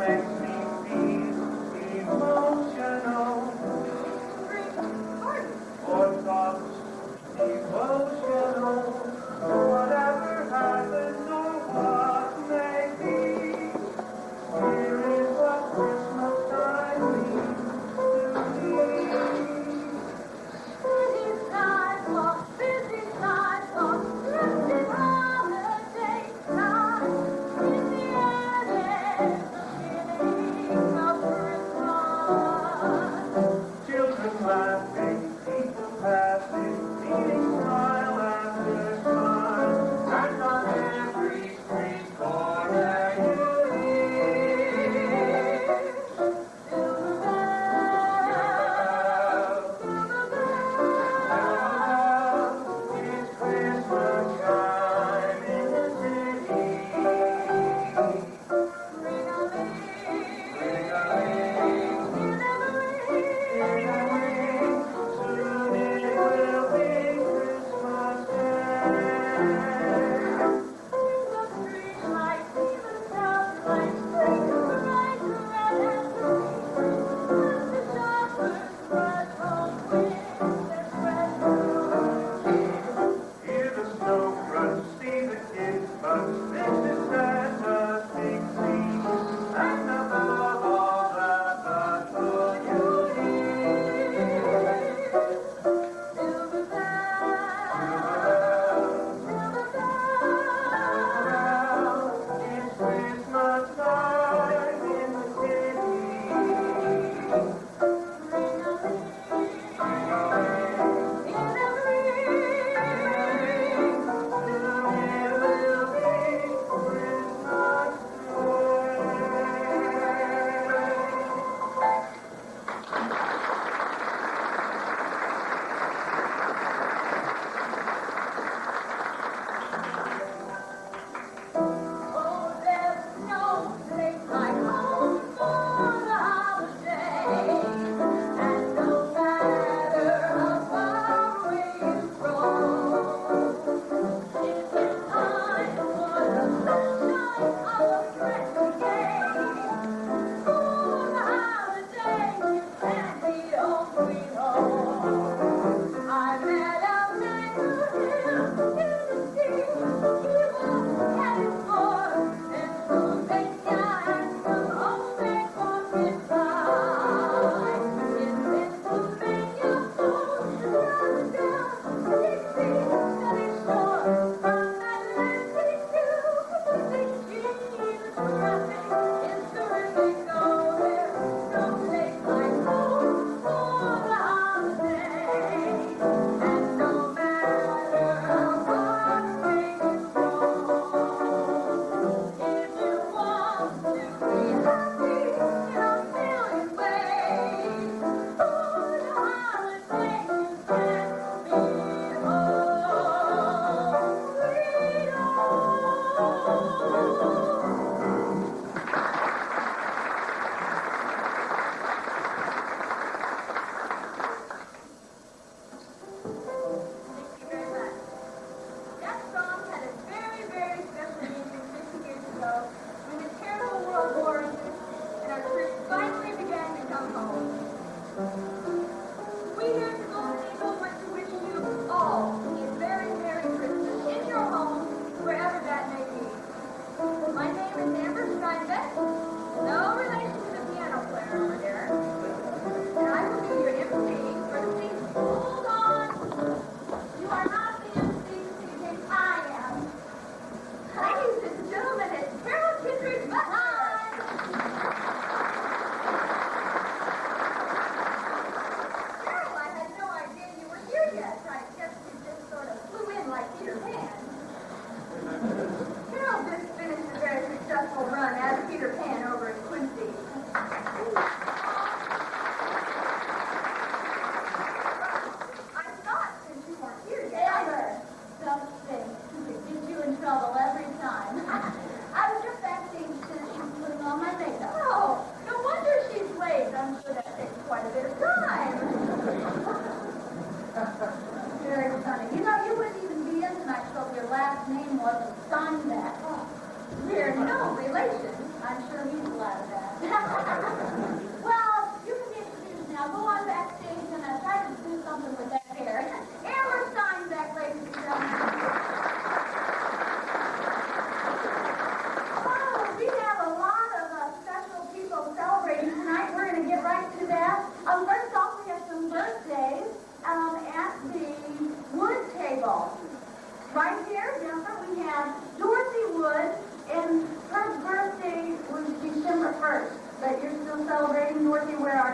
makes me feel emotional. Or thoughts devotional. Whatever happens or what may be, here is what Christmas time means to me. Busy sidewalk, drifting holiday time. In the air, there's a feeling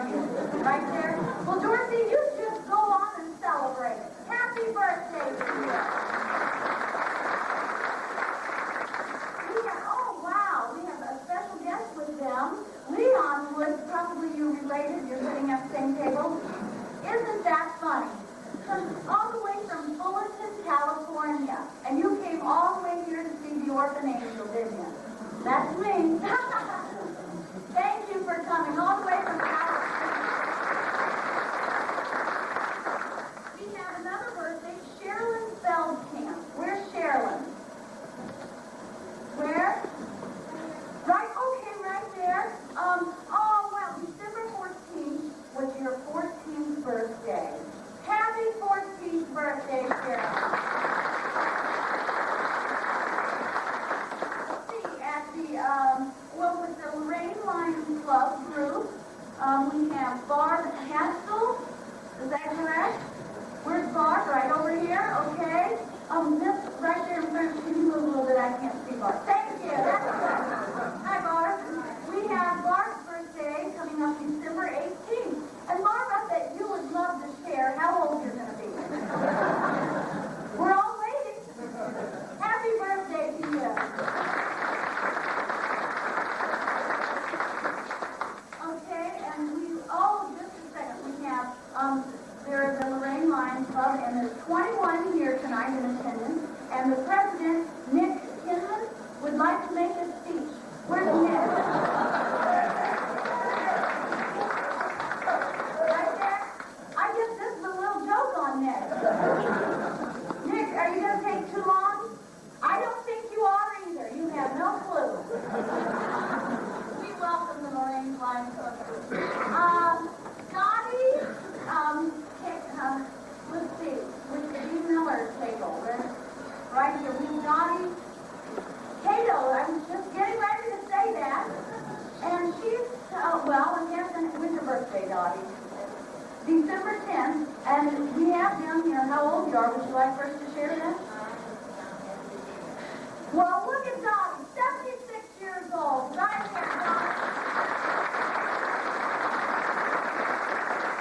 are you? Right there? Well, Dorothy, you just go on and celebrate. Happy birthday to you. Oh, wow, we have a special guest with them. Leon Wood, probably you related, you're sitting at the same table. Isn't that funny? All the way from Fullerton, California. And you came all the way here to see the Orphan Angel, didn't you? That's me. Thank you for coming all the way from California. We have another birthday, Sherilyn Feldkamp. Where's Sherilyn? Where? Right, okay, right there. Oh, well, December 14th was your 14th birthday. Happy 14th birthday, Sherilyn. See, at the, well, with the Lorraine Lions Club group, we have Barb Haskell. Is that correct? Where's Barb? Right over here, okay. This right there in front, can you move a little bit? I can't see Barb. Thank you, that's good. Hi, Barb. We have Barb's birthday coming up December 18th. And Barb, I bet you would love to share how old you're going to be. We're all waiting. Happy birthday to you. Okay, and just a second, we have, there's the Lorraine Lions Club, and there's 21 here tonight in attendance, and the president, Nick Kinman, would like to make a speech. Where's Nick? Right there? I guess this is a little joke on Nick. Nick, are you going to take too long? I don't think you are either. You have no clue. We welcome the Lorraine Lions Club. Scotty, let's see, with the D. Miller table. Right here, we've Dottie Cato. I was just getting ready to say that. And she's, well, I guess, when's your birthday, Dottie? December 10th. And we have down here how old you are. Would you like for us to share that? Well, look at Dottie, 76 years old. Right here, Dottie.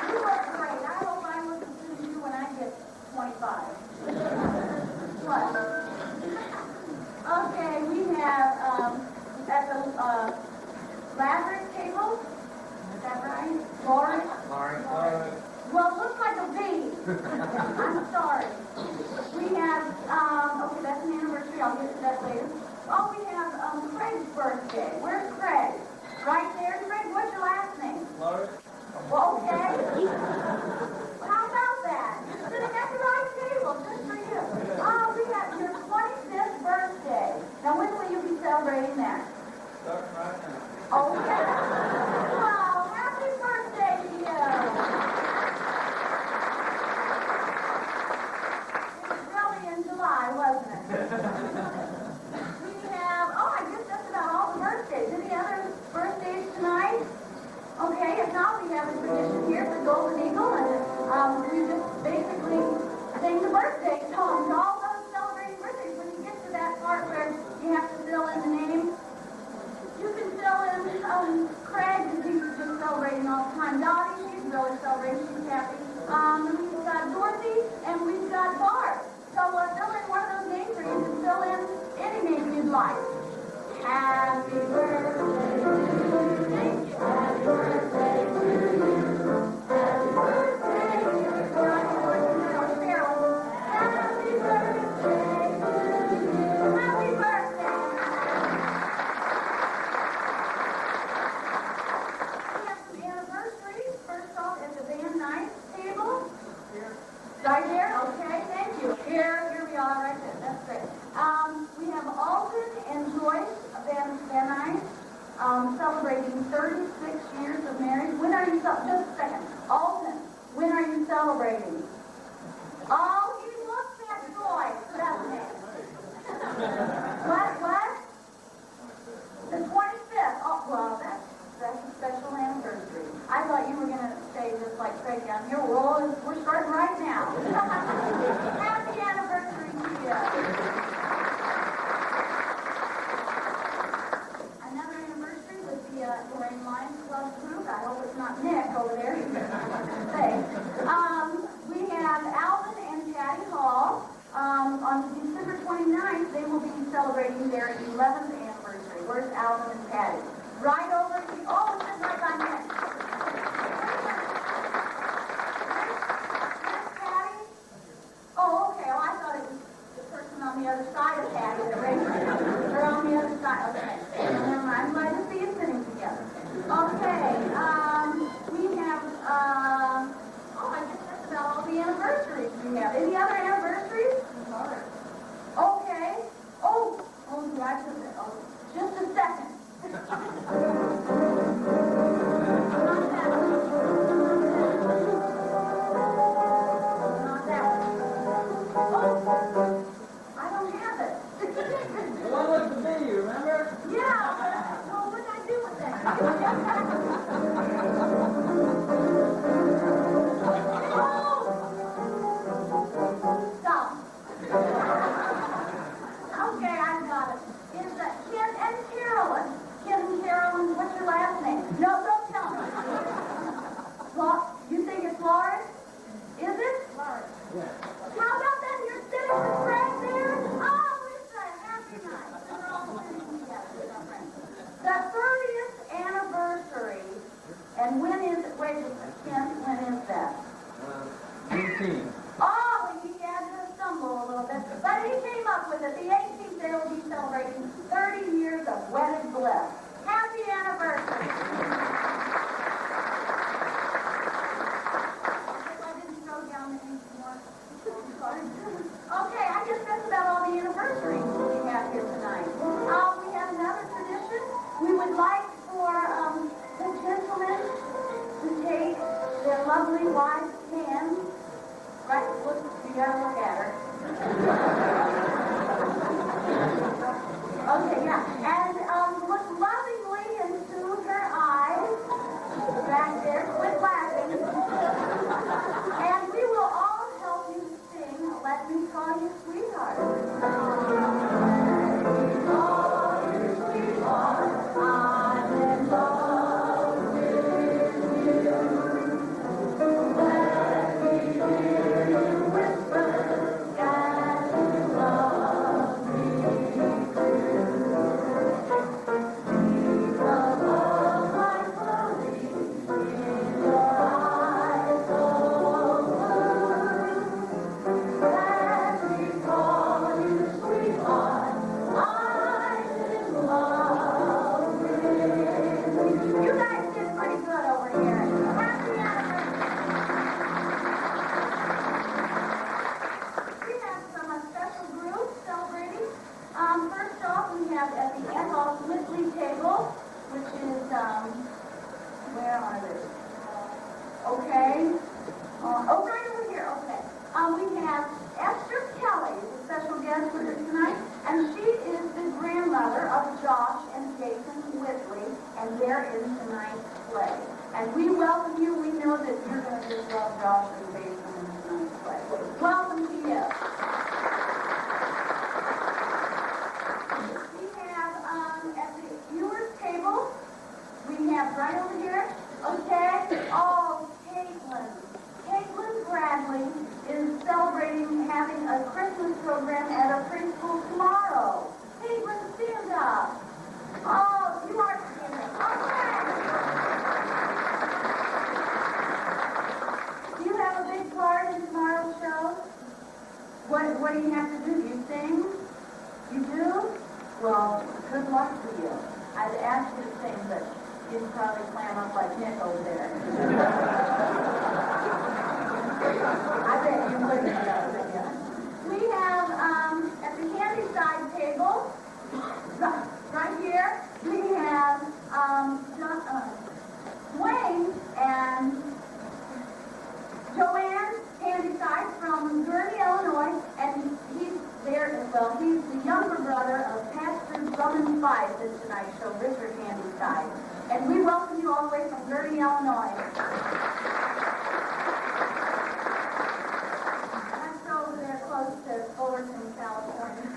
You look great. I hope I look as good as you when I get 25. What? Okay, we have at the Lazarus table. Is that right? Lori? Laurie. Well, it looks like a V. I'm sorry. We have, okay, that's an anniversary. I'll get to that later. Oh, we have Craig's birthday. Where's Craig? Right there. Craig, what's your last name? Laurie. Well, okay. How about that? You're sitting at the right table, just for you. We have your 25th birthday. Now, when will you be celebrating that? Starting right now. Okay. Well, happy birthday to you. It was really in July, wasn't it? We have, I guess that's about all the birthdays. Any other birthdays tonight? Okay, if not, we have a tradition here at the Golden Eagle, and we just basically sing the birthday song to all those celebrating birthdays. When you get to that part where you have to fill in the name, you can fill in Craig, because he's just celebrating all the time. Dottie, she's really celebrating, she's happy. We've got Dorothy, and we've got Barb. So fill in one of those names, or you can fill in any name you'd like. Happy birthday to you. Thank you. Happy birthday to you. Happy birthday to you. Happy birthday to you. Happy birthday. We have some anniversaries. First off, at the Van Nuys table. Right there? Okay, thank you. Here we are, right there. That's great. We have Alton and Joyce Van Nuys celebrating 36 years of marriage. When are you just a second. Alton, when are you celebrating? Oh, he looks at Joyce, doesn't he? What? The 25th. Oh, well, that's a special anniversary. I thought you were going to say just like Craig down here. We're starting right now. Happy anniversary to you. Another anniversary would be Lorraine Lions Club group. I hope it's not Nick, over there. Thanks. We have Alvin and Patty Hall. On December 29th, they will be celebrating their 11th anniversary. Where's Alvin and Patty? Right over here. Oh, it's just right by me. Where's Patty? Oh, okay. Oh, I thought it was the person on the other side of Patty that raised her. They're on the other side. Okay. Never mind. I'm glad to see you sitting together. Okay. We have, oh, I guess that's about all the anniversaries we have. Any other anniversaries? Okay. Oh, right. Oh, just a second. Not that one. Not that one. Oh, I don't have it. The one with the bee, you remember? Yeah, well, what did I do with that? Stop. Okay, I got it. It's Ken and Carolyn. Ken and Carolyn, what's your last name? No, don't tell me. You think it's Lauren? Is it? Lauren. Yeah. How about that? You're sitting with Frank there? Oh, it's a happy night. We're all sitting together with our friends. The 30th anniversary. And when is it? Wait a minute, Ken, when is that? 18. Oh, he had to stumble a little bit, but he came up with it. The 18th, they will be celebrating 30 years of wedded bliss. Happy anniversary. I didn't throw down any more. Okay, I guess that's about all the anniversaries we have here tonight. We have another tradition. We would like for the gentlemen to take their lovely wives' hands. Right, look, you gotta look at her. Okay, yeah. And look lovingly into her eyes. Back there, quit laughing. And we will all help you sing Let Me Call You Sweetheart. Let me call you sweetheart. I'm in love with you. Let me hear you whisper that you love me too. Deep above my clothing, in your eyes so blue. Let me call you sweetheart. I'm in love with you. You guys did pretty good over here. Happy anniversary. We have some special groups celebrating. First off, we have at the end off Whitley table, which is, where are they? Okay. Oh, right over here, okay. We have Esther Kelly, is a special guest with us tonight, and she is the grandmother of Josh and Jason Whitley, and they're in tonight's play. And we welcome you. We know that you're going to just love Josh and Jason in tonight's play. Welcome to you. We have at the viewers table, we have right over here, okay? Oh, Caitlin Bradley is celebrating having a Christmas program at a preschool tomorrow. Caitlin, stand up. Oh, you are standing. Okay. Do you have a big part in tomorrow's show? What do you have to do? Do you sing? You do? Well, good luck to you. I'd ask you to sing, but you'd probably clam up like Nick over there. I bet you wouldn't. We have, at the candy side table, right here, we have Dwayne and Joanne Handyside from Gurney, Illinois, and he's there as well. He's the younger brother of Pastor Drummond Fife in tonight's show, Richard Handyside. And we welcome you all the way from Gurney, Illinois. That's over there close to Fullerton, California.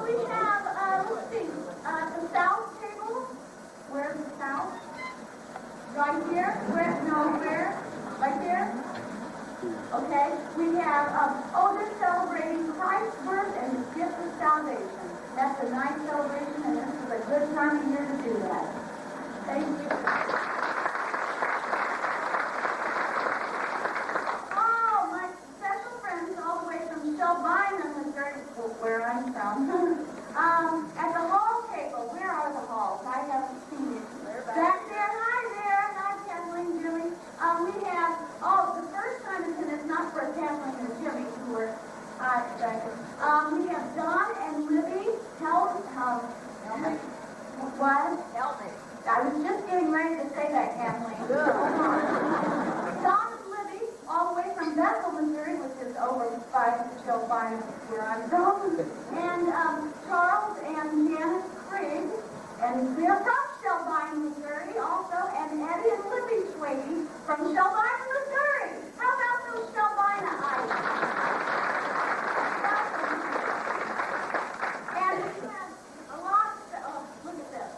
We have, let's see, the South table. Where's the South? Right here? Where? No, where? Right there? Okay. We have, they're celebrating Christ's birth and his gift of salvation. That's a nice celebration, and this is a good time of year to do that. Thank you. Oh, my special friends all the way from Showboat, Missouri, where I'm from. At the hall table. Where are the halls? I haven't seen it. Back there. Hi there. Hi, Kathleen, Jimmy. We have, the first time it's not for Kathleen and Jimmy, who are, we have Don and Libby. Help me. What? Help me. I was just getting ready to say that, Kathleen. Good. Hold on. Don and Libby, all the way from Bethel, Missouri, which is over 5 miles where I'm from. And Charles and Janice Craig, and they're from Showboat, Missouri, also, and Eddie and Libby Swady from Showboat, Missouri. How about those Showboatites? And we have a lot. Look at this.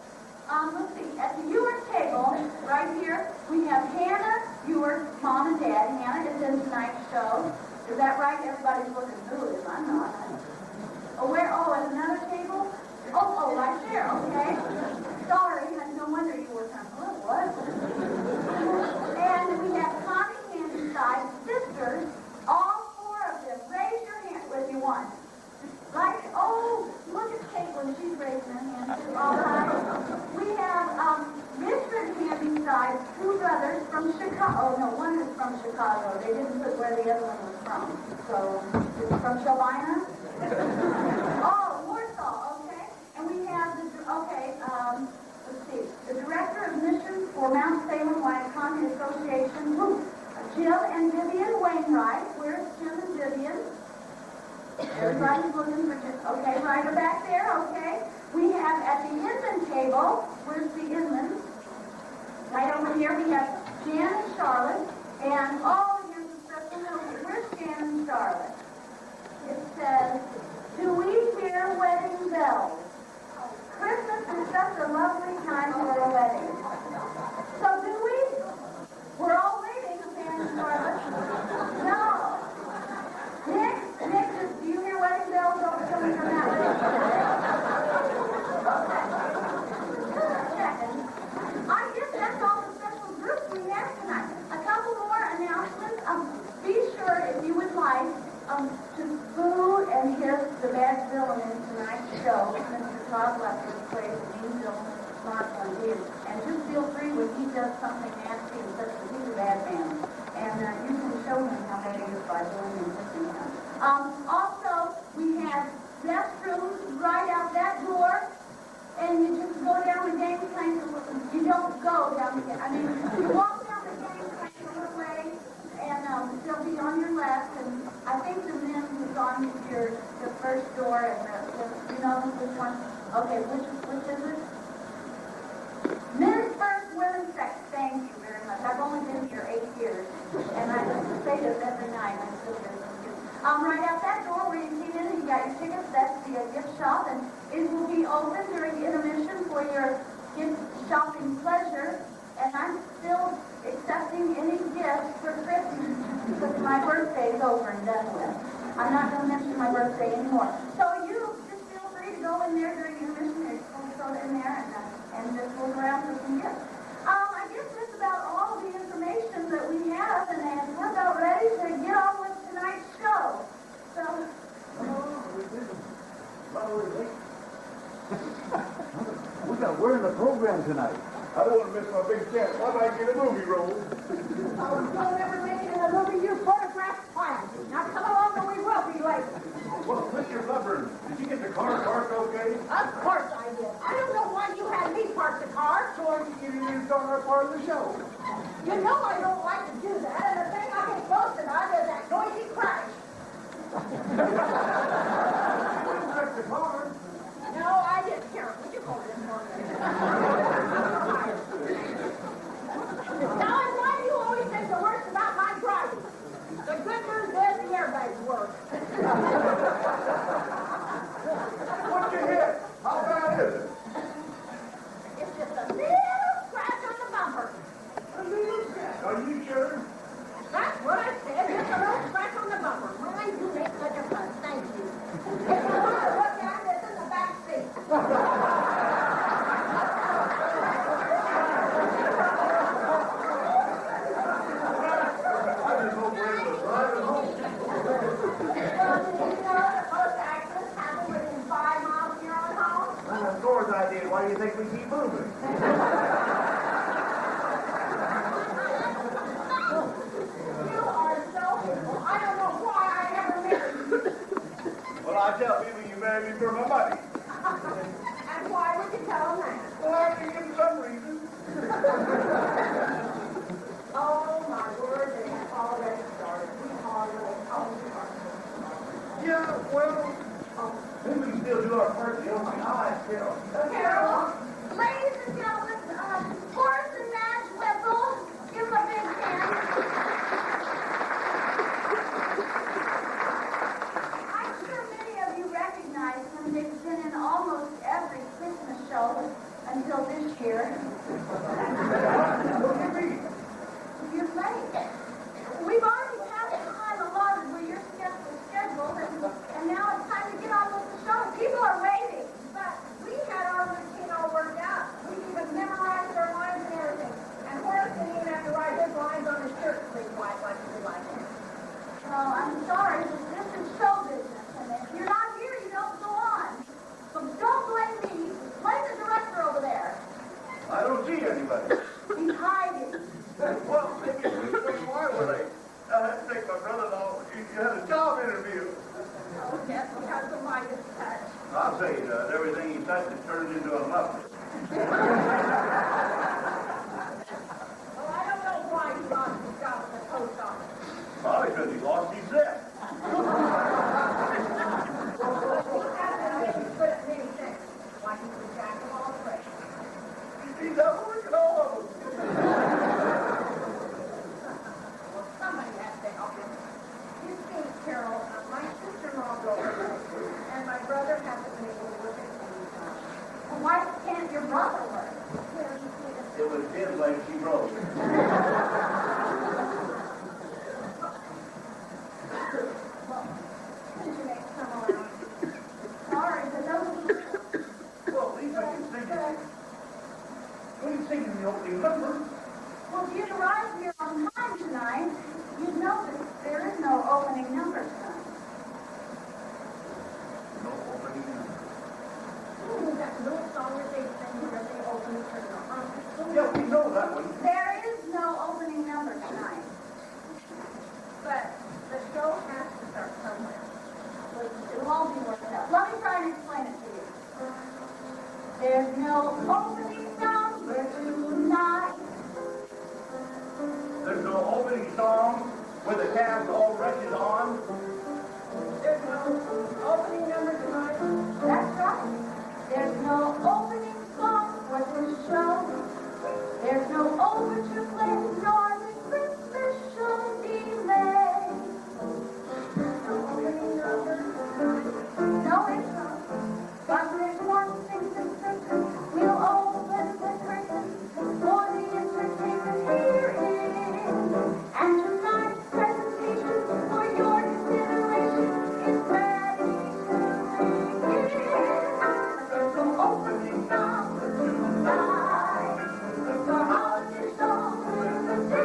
Let's see. At the Ewart table, right here, we have Hannah Ewart, Mom and Dad. Hannah is in tonight's show. Is that right? Everybody's looking good. I'm not. Where? At another table? Right there. Okay. Sorry, no wonder you were kind of, what? And we have Connie Handyside, sisters, all 4 of them. Raise your hand if you want. Right? Look at Caitlin. She's raising her hand. All right. We have Richard Handyside, 2 brothers from Chicago. No, one is from Chicago. They didn't put where the other one was from. So, it's from Shalina? Warsaw, okay. And we have let's see, the Director of Missions for Mount Salem Wycombe Association, Jill and Vivian Wainwright. Where's Jim and Vivian? Everybody's looking for Jim. Okay, right back there, okay. We have at the Inman table, where's the Inman? Right over here, we have Jan and Charlotte, and here's a special note. Where's Jan and Charlotte? It says, do we hear wedding bells? Christmas is such a lovely time for a wedding. So do we? We're all waiting, Jan and Charlotte. No. Nick, do you hear wedding bells coming from that way? Checking. I guess that's all the special groups we have tonight. A couple more announcements. Be sure, if you would like, to boo and hiss the bad villain in tonight's show. Mr. Todd Lester plays the mean villain, smart one here. And just feel free when he does something nasty and such that he's a bad man. And you can show him how bad he is by booing and hissing him. Also, we have restrooms right out that door. And you just go down the gangplank. You don't go down the gangplank. You walk down the gangplank a little way. And they'll be on your left, and I think the men's is on the first door, and you know which one? Okay, which is it? Men's first, women's second. Thank you very much. I've only been here 8 years, and I say this every night. I'm still here. Right out that door where you see in, you got your tickets. That's the gift shop, and it will be open during intermission for your gift shopping pleasure. And I'm still accepting any gifts for Christmas because my birthday is over and done with. I'm not going to mention my birthday anymore. So you just feel free to go in there during intermission. There's cold soda in there and just look around for some gifts. I guess that's about all the information that we have, and we're about ready to get on with tonight's show. So. We're in the program tonight. I don't want to miss my big chance. Why don't I get a movie role? You'll never make it in a movie you photographed planned. Now come along or we will be late. Well, Mr. Leopard, did you get the car parked okay? Of course I did. I don't know why you had me park the car. So you don't have part of the show. You know I don't like to do that, and the thing I get boasted on is that noisy crash. You didn't wreck the car. No, I didn't hear it. Would you hold this for me? Now, and why do you always think the worst about my driving? The good news is the airbags work. What'd you hit? How bad is it? It's just a little scratch on the bumper. me for my money. And why would you tell them that? Well, I can give some reason. Oh, my word, they have already started. We already Yeah, well, maybe we can still do our part, you know, I still. Carol, ladies and gentlemen, Horace and Madge Wetzel, give them a big hand. I'm sure many of you recognize them. They've been in almost every Christmas show until this year. What do you mean? You're late. We've already passed the time allotted where you're scheduled, and now it's time to get on with the show. People are waiting. But we had our routine all worked out. We even memorized our lines and everything. And Horace didn't even have to write his lines on his shirt sleeve like we like it. Well, I'm sorry, but this is show business, and if you're not here, you don't go on. So don't blame me. Blame the director over there. I don't see anybody. He's hiding. Well, maybe why would I? I had to take my brother-in-law. You had a job interview. Oh, yes, he has the Midas touch. I'll say, everything he touches turns into a muffin. Well, I don't know why he lost his job at the post office. Probably because he lost his zip. He hasn't been good at many things. Like he's a jack of all trades. He's out working all of them. Well, somebody has to help him. You see, Carol, my sister-in-law broke and my brother hasn't been able to work at any time. Well, why can't your brother work? Here, you see this. It was his like she broke. Well, couldn't you make some allowance? Sorry, but those Well, at least I can sing it. We can sing in the opening number. Well, if you'd arrived here on time tonight, you'd notice there is no opening number tonight. No opening number. Ooh, that little song that they sing where they open the curtain. Yeah, we know that one. There is no opening number tonight. But the show has to start somewhere. It'll all be worked out. Let me try and explain it to you. There's no opening number tonight. There's no opening song with the cast all rushes on. There's no opening number tonight. That's right. There's no opening song for this show. There's no overture play nor the Christmas show delay. No opening number tonight. No intro. But there's one thing that's certain. We'll open the curtain for the entertainment herein. And tonight's presentation for your consideration is ready to begin. There's no opening number tonight. It's a holiday song with the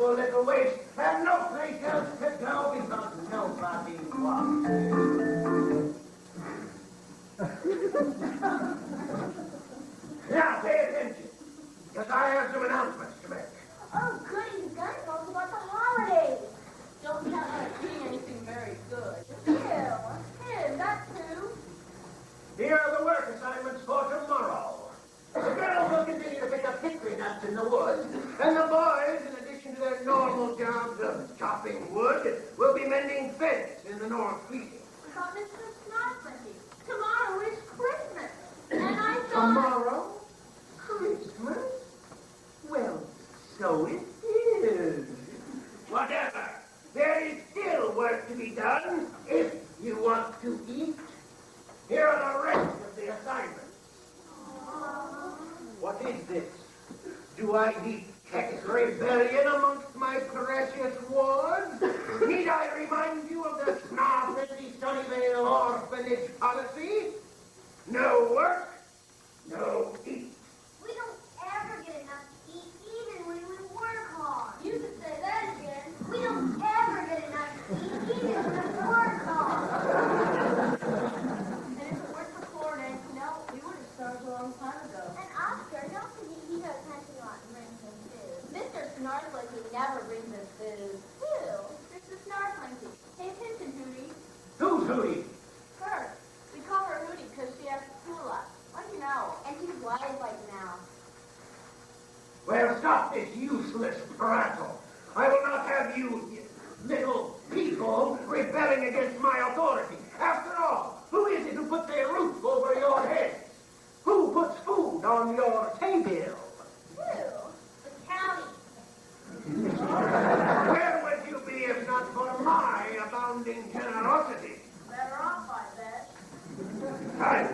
ungrateful little waste, and no place else to go because nobody wants it. Now, pay attention, because I have some announcements to make. Oh, goody, you guys know about the holidays. Don't sound like eating anything very good. Ew, that too. Here are the work assignments for tomorrow. The girls will continue to pick up hickory nuts in the woods, and the boys, in addition to their normal jobs of chopping wood, will be mending fence in the north field. But Mr. Snarflinty, tomorrow is Christmas. And I thought... Tomorrow? Christmas? Well, so it is. Whatever. There is still work to be done if you want to eat. Here are the rest of the assignments. What is this? Do I detect rebellion amongst my precious wards? Need I remind you of the Snarflinty Sunnyvale orphanage policy? No work, no eat. We don't ever get enough to eat, even when we work hard. You could say that again. We don't ever get enough to eat, even when we work hard. And if it weren't for corn and canal, we would have starved a long time ago. And Oscar, don't forget he goes hunting a lot and brings him food. Mr. Snarflinty never brings us food. Who? Mr. Snarflinty. Pay attention, Hootie. Who's Hootie? Her. We call her Hootie because she has to fool us. What do you know? And she's wise like now. Well, stop this useless prattle. I will not have you little people rebelling against my authority. After all, who is it who puts a roof over your heads? Who puts food on your table? Who? The county. Where would you be if not for my abounding generosity? Better off, I bet. Hi.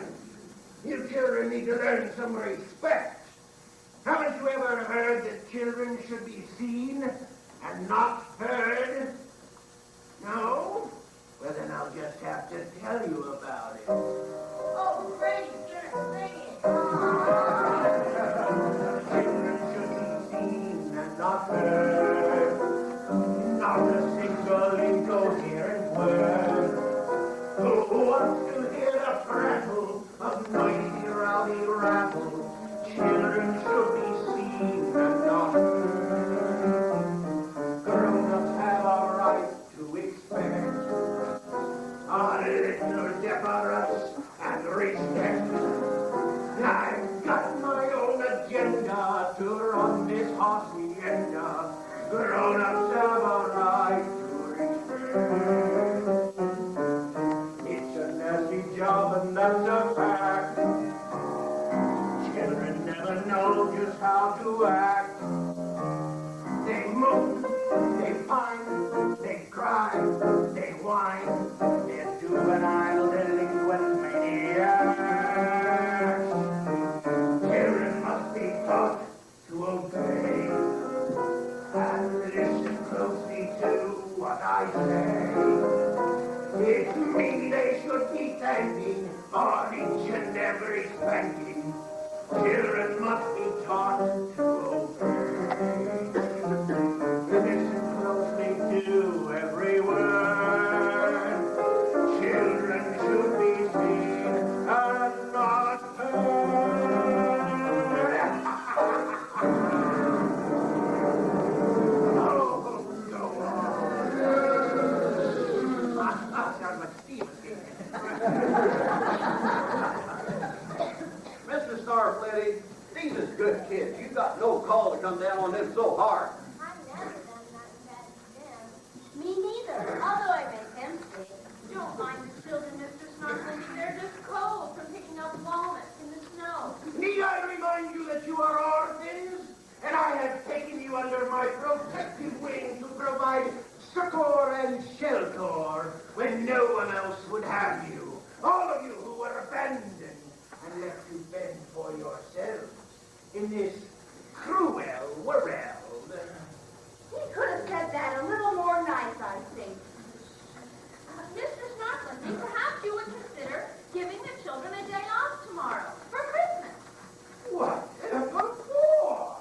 You children need to learn some respect. Haven't you ever heard that children should be seen and not heard? No? Well, then I'll just have to tell you about it. Oh, great. Get it singing. Children should be seen and not heard. Not a single incoherent word. Who wants to hear the prattle of noisy, rowdy rabble? Children should be seen and not heard. Grown-ups have a right to expect a little deference and respect. I've got my own agenda to run this hacienda. Grown-ups have a right to respect. It's a nasty job and that's a fact. Children never know just how to act. They moan, they pine, they cry, they whine. They're juvenile delinquent maniacs. Children must be taught to obey and listen closely to what I say. It's me they should be thanking for each and every spanking. Children must be taught to obey. Listen closely to every word. Children should be seen and not heard. Oh, go on. Sounds like Steve again. Mr. Starflitty, these is good kids. You got no call to come down on them so hard. I've never done nothing bad to them. Me neither, although I make them sick. Don't mind the children, Mr. Snarflinty. They're just cold from picking up walnuts in the snow. Need I remind you that you are orphans? And I have taken you under my protective wing to provide succor and shelter when no one else would have you. All of you who were abandoned and left to fend for yourselves in this cruel world. He could have said that a little more nice, I think. Mr. Snarflinty, perhaps you would consider giving the children a day off tomorrow for Christmas. Whatever for?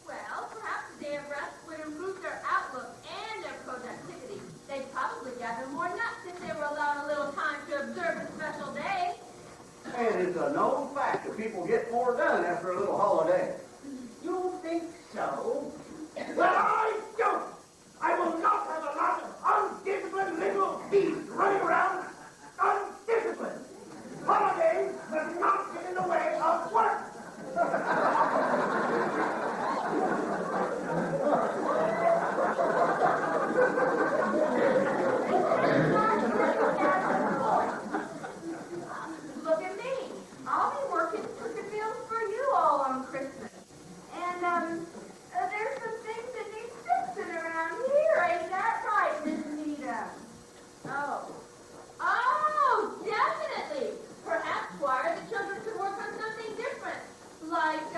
Well, perhaps a day of rest would improve their And it's a known fact that people get more done after a little holiday. You think so? Well, I don't. I will not have a lot of undisciplined little thieves running around undisciplined. Holidays must not get in the way of work. Look at me. I'll be working cooking meals for you all on Christmas. And, there's some things that need fixing around here. Ain't that right, Miss Nita? Oh. Oh, definitely. Perhaps, Squire, the children could work on something different. Like,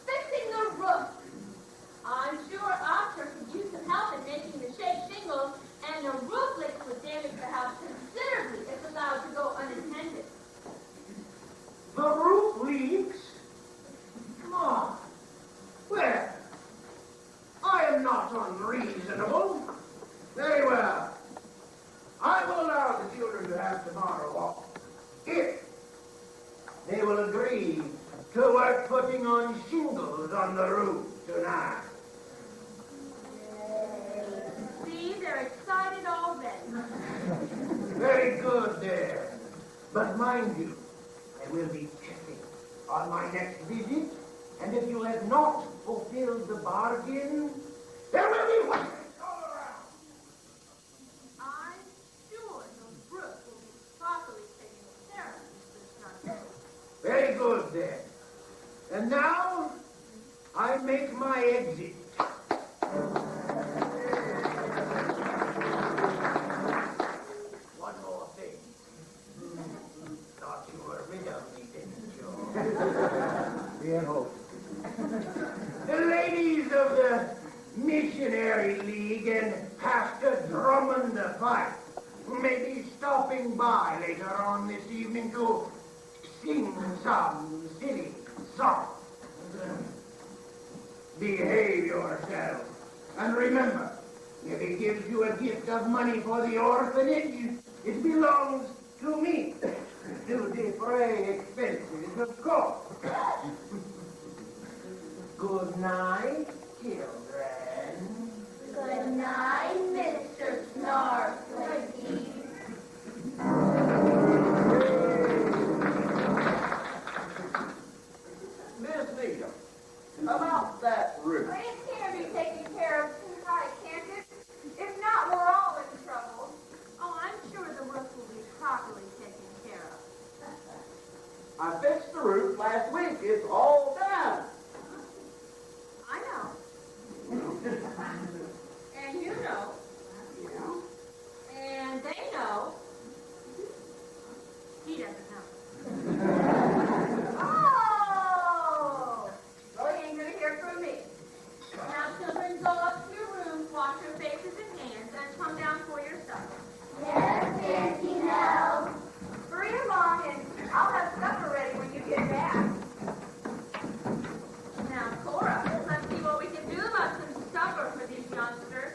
fixing the roof. I'm sure Archer could use some help in making the shake shingles, and the roof leaks would damage the house considerably if allowed to go unattended. The roof leaks? Come on. Well, I am not unreasonable. Very well. I will allow the children to have tomorrow off, if they will agree to work putting on shingles on the roof tonight. See, they're excited already. Very good there. But mind you, I will be checking on my next visit, and if you have not fulfilled the bargain, there will be whippings all around. I'm sure the roof will be properly taken care of, Mr. Snuggles. Very good then. And now, I make my exit. One more thing. Thought you were rid of me, didn't you? We had hope. The ladies of the Missionary League and Pastor Drummond the Fife may be stopping by later on this evening to sing some silly song. Behave yourself. And remember, if he gives you a gift of money for the orphanage, it belongs to me. To defray expenses, of course. Good night, children. Good night, Mr. Snarflinky. Miss Nita, about that roof. Well, it can be taken care of tonight, can't it? If not, we're all in trouble. Oh, I'm sure the roof will be properly taken care of. I fixed the roof last week. It's all done. I know. And you know. Yeah. And they know. He doesn't know. Oh! Well, he ain't gonna hear from me. Now, children, go up to your rooms, wash your faces and hands, and come down for your supper. Yes, Auntie Nell. Hurry along, and I'll have supper ready when you get back. Now, Cora, let's see what we can do about some supper for these youngsters.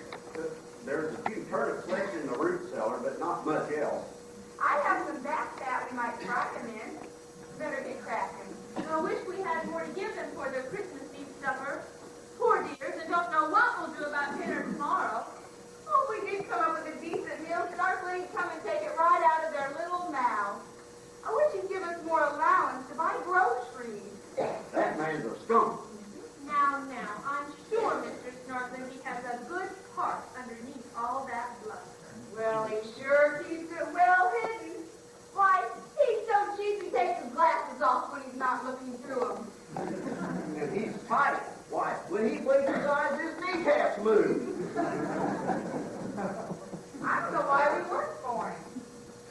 There's a few turnips left in the root cellar, but not much else. I have some back fat we might fry them in. Better get cracking. I wish we had more to give them for their Christmas Eve supper. Poor dears, and don't know what we'll do about dinner tomorrow. Oh, if we did come up with a decent meal, Starfling would come and take it right out of their little mouths. I wish you'd give us more allowance to buy groceries. That man's a skunk. Now, I'm sure Mr. Snorkeling has a good heart underneath all that bluster. Well, he sure keeps it well hidden. Why, he's so cheap he takes his glasses off when he's not looking through them. And he's fighting. Why, when he blinks his eyes, his kneecaps move. I don't know why we work for him.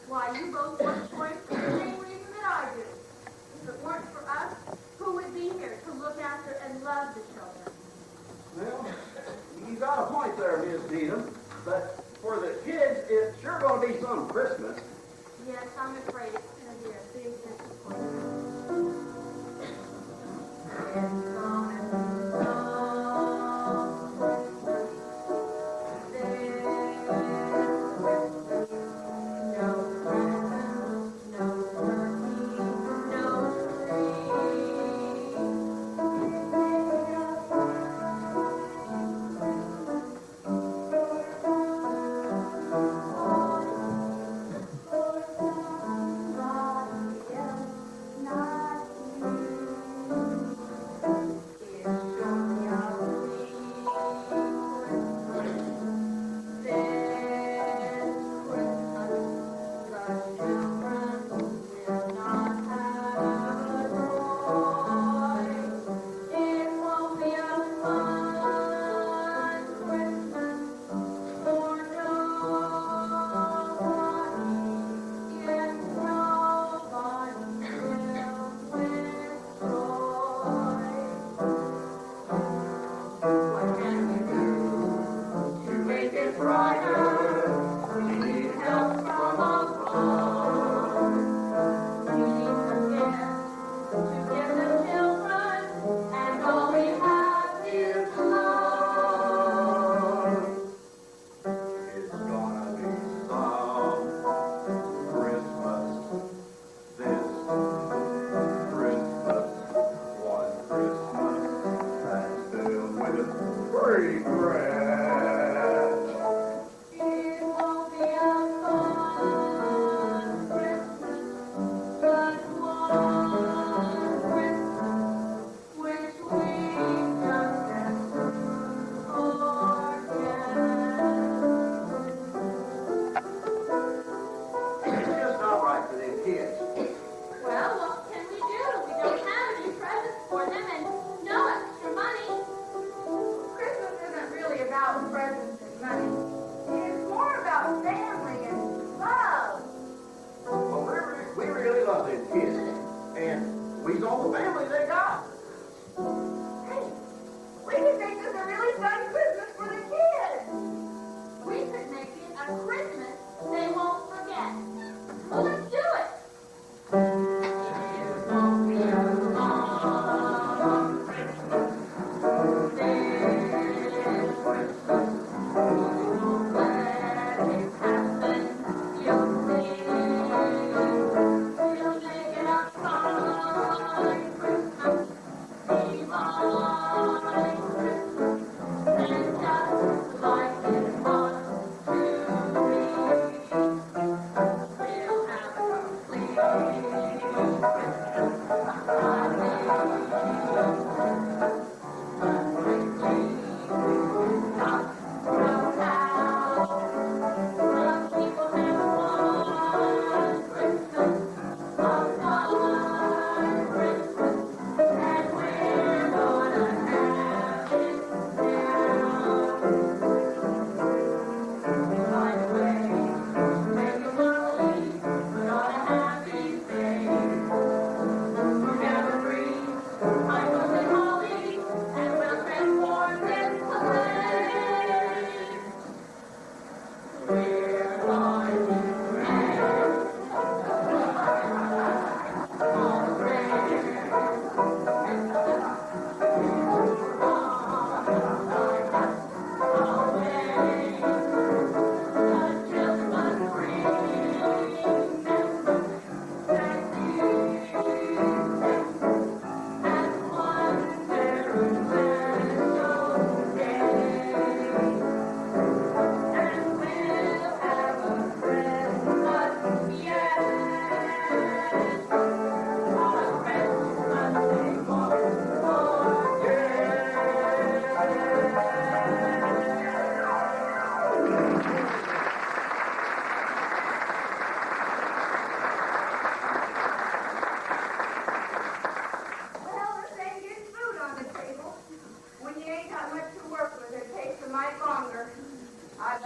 Why, you both work for him for the same reason that I do. If it weren't for us, who would be here to look after and love the children? Well, you got a point there, Miss Needham. But for the kids, it's sure going to be some Christmas. Yes, I'm afraid it's going to be a big disappointment. It's gonna be no presents, no turkey, no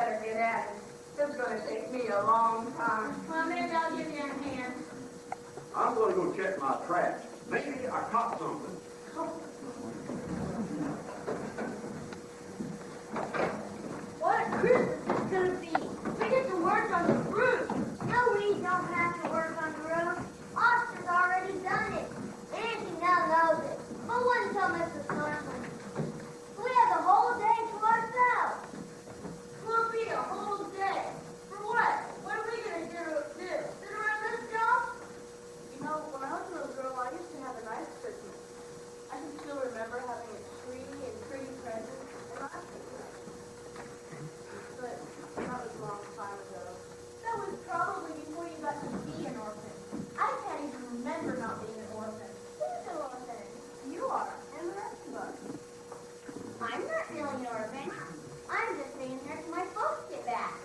better get at it. It's gonna take me a long time. Well, maybe I'll give you a hand. I'm gonna go check my trash. Maybe I caught something. What a Christmas it's gonna be. We get to work on the roof. No, we don't have to work on the roof. Austin's already done it. Auntie now knows it. But wouldn't tell Mrs. Norman. We have the whole day to ourselves. We'll be a whole day. For what? What are we gonna do? Sit around this job? You know, when I was a little girl, I used to have a nice Christmas. I can still remember having a tree and pretty presents and lots of gifts. But that was a long time ago. That was probably before you got to be an orphan. I can't even remember not being an orphan. Who's an orphan? You are, and the rest of us. I'm not really an orphan. I'm just staying here till my folks get back.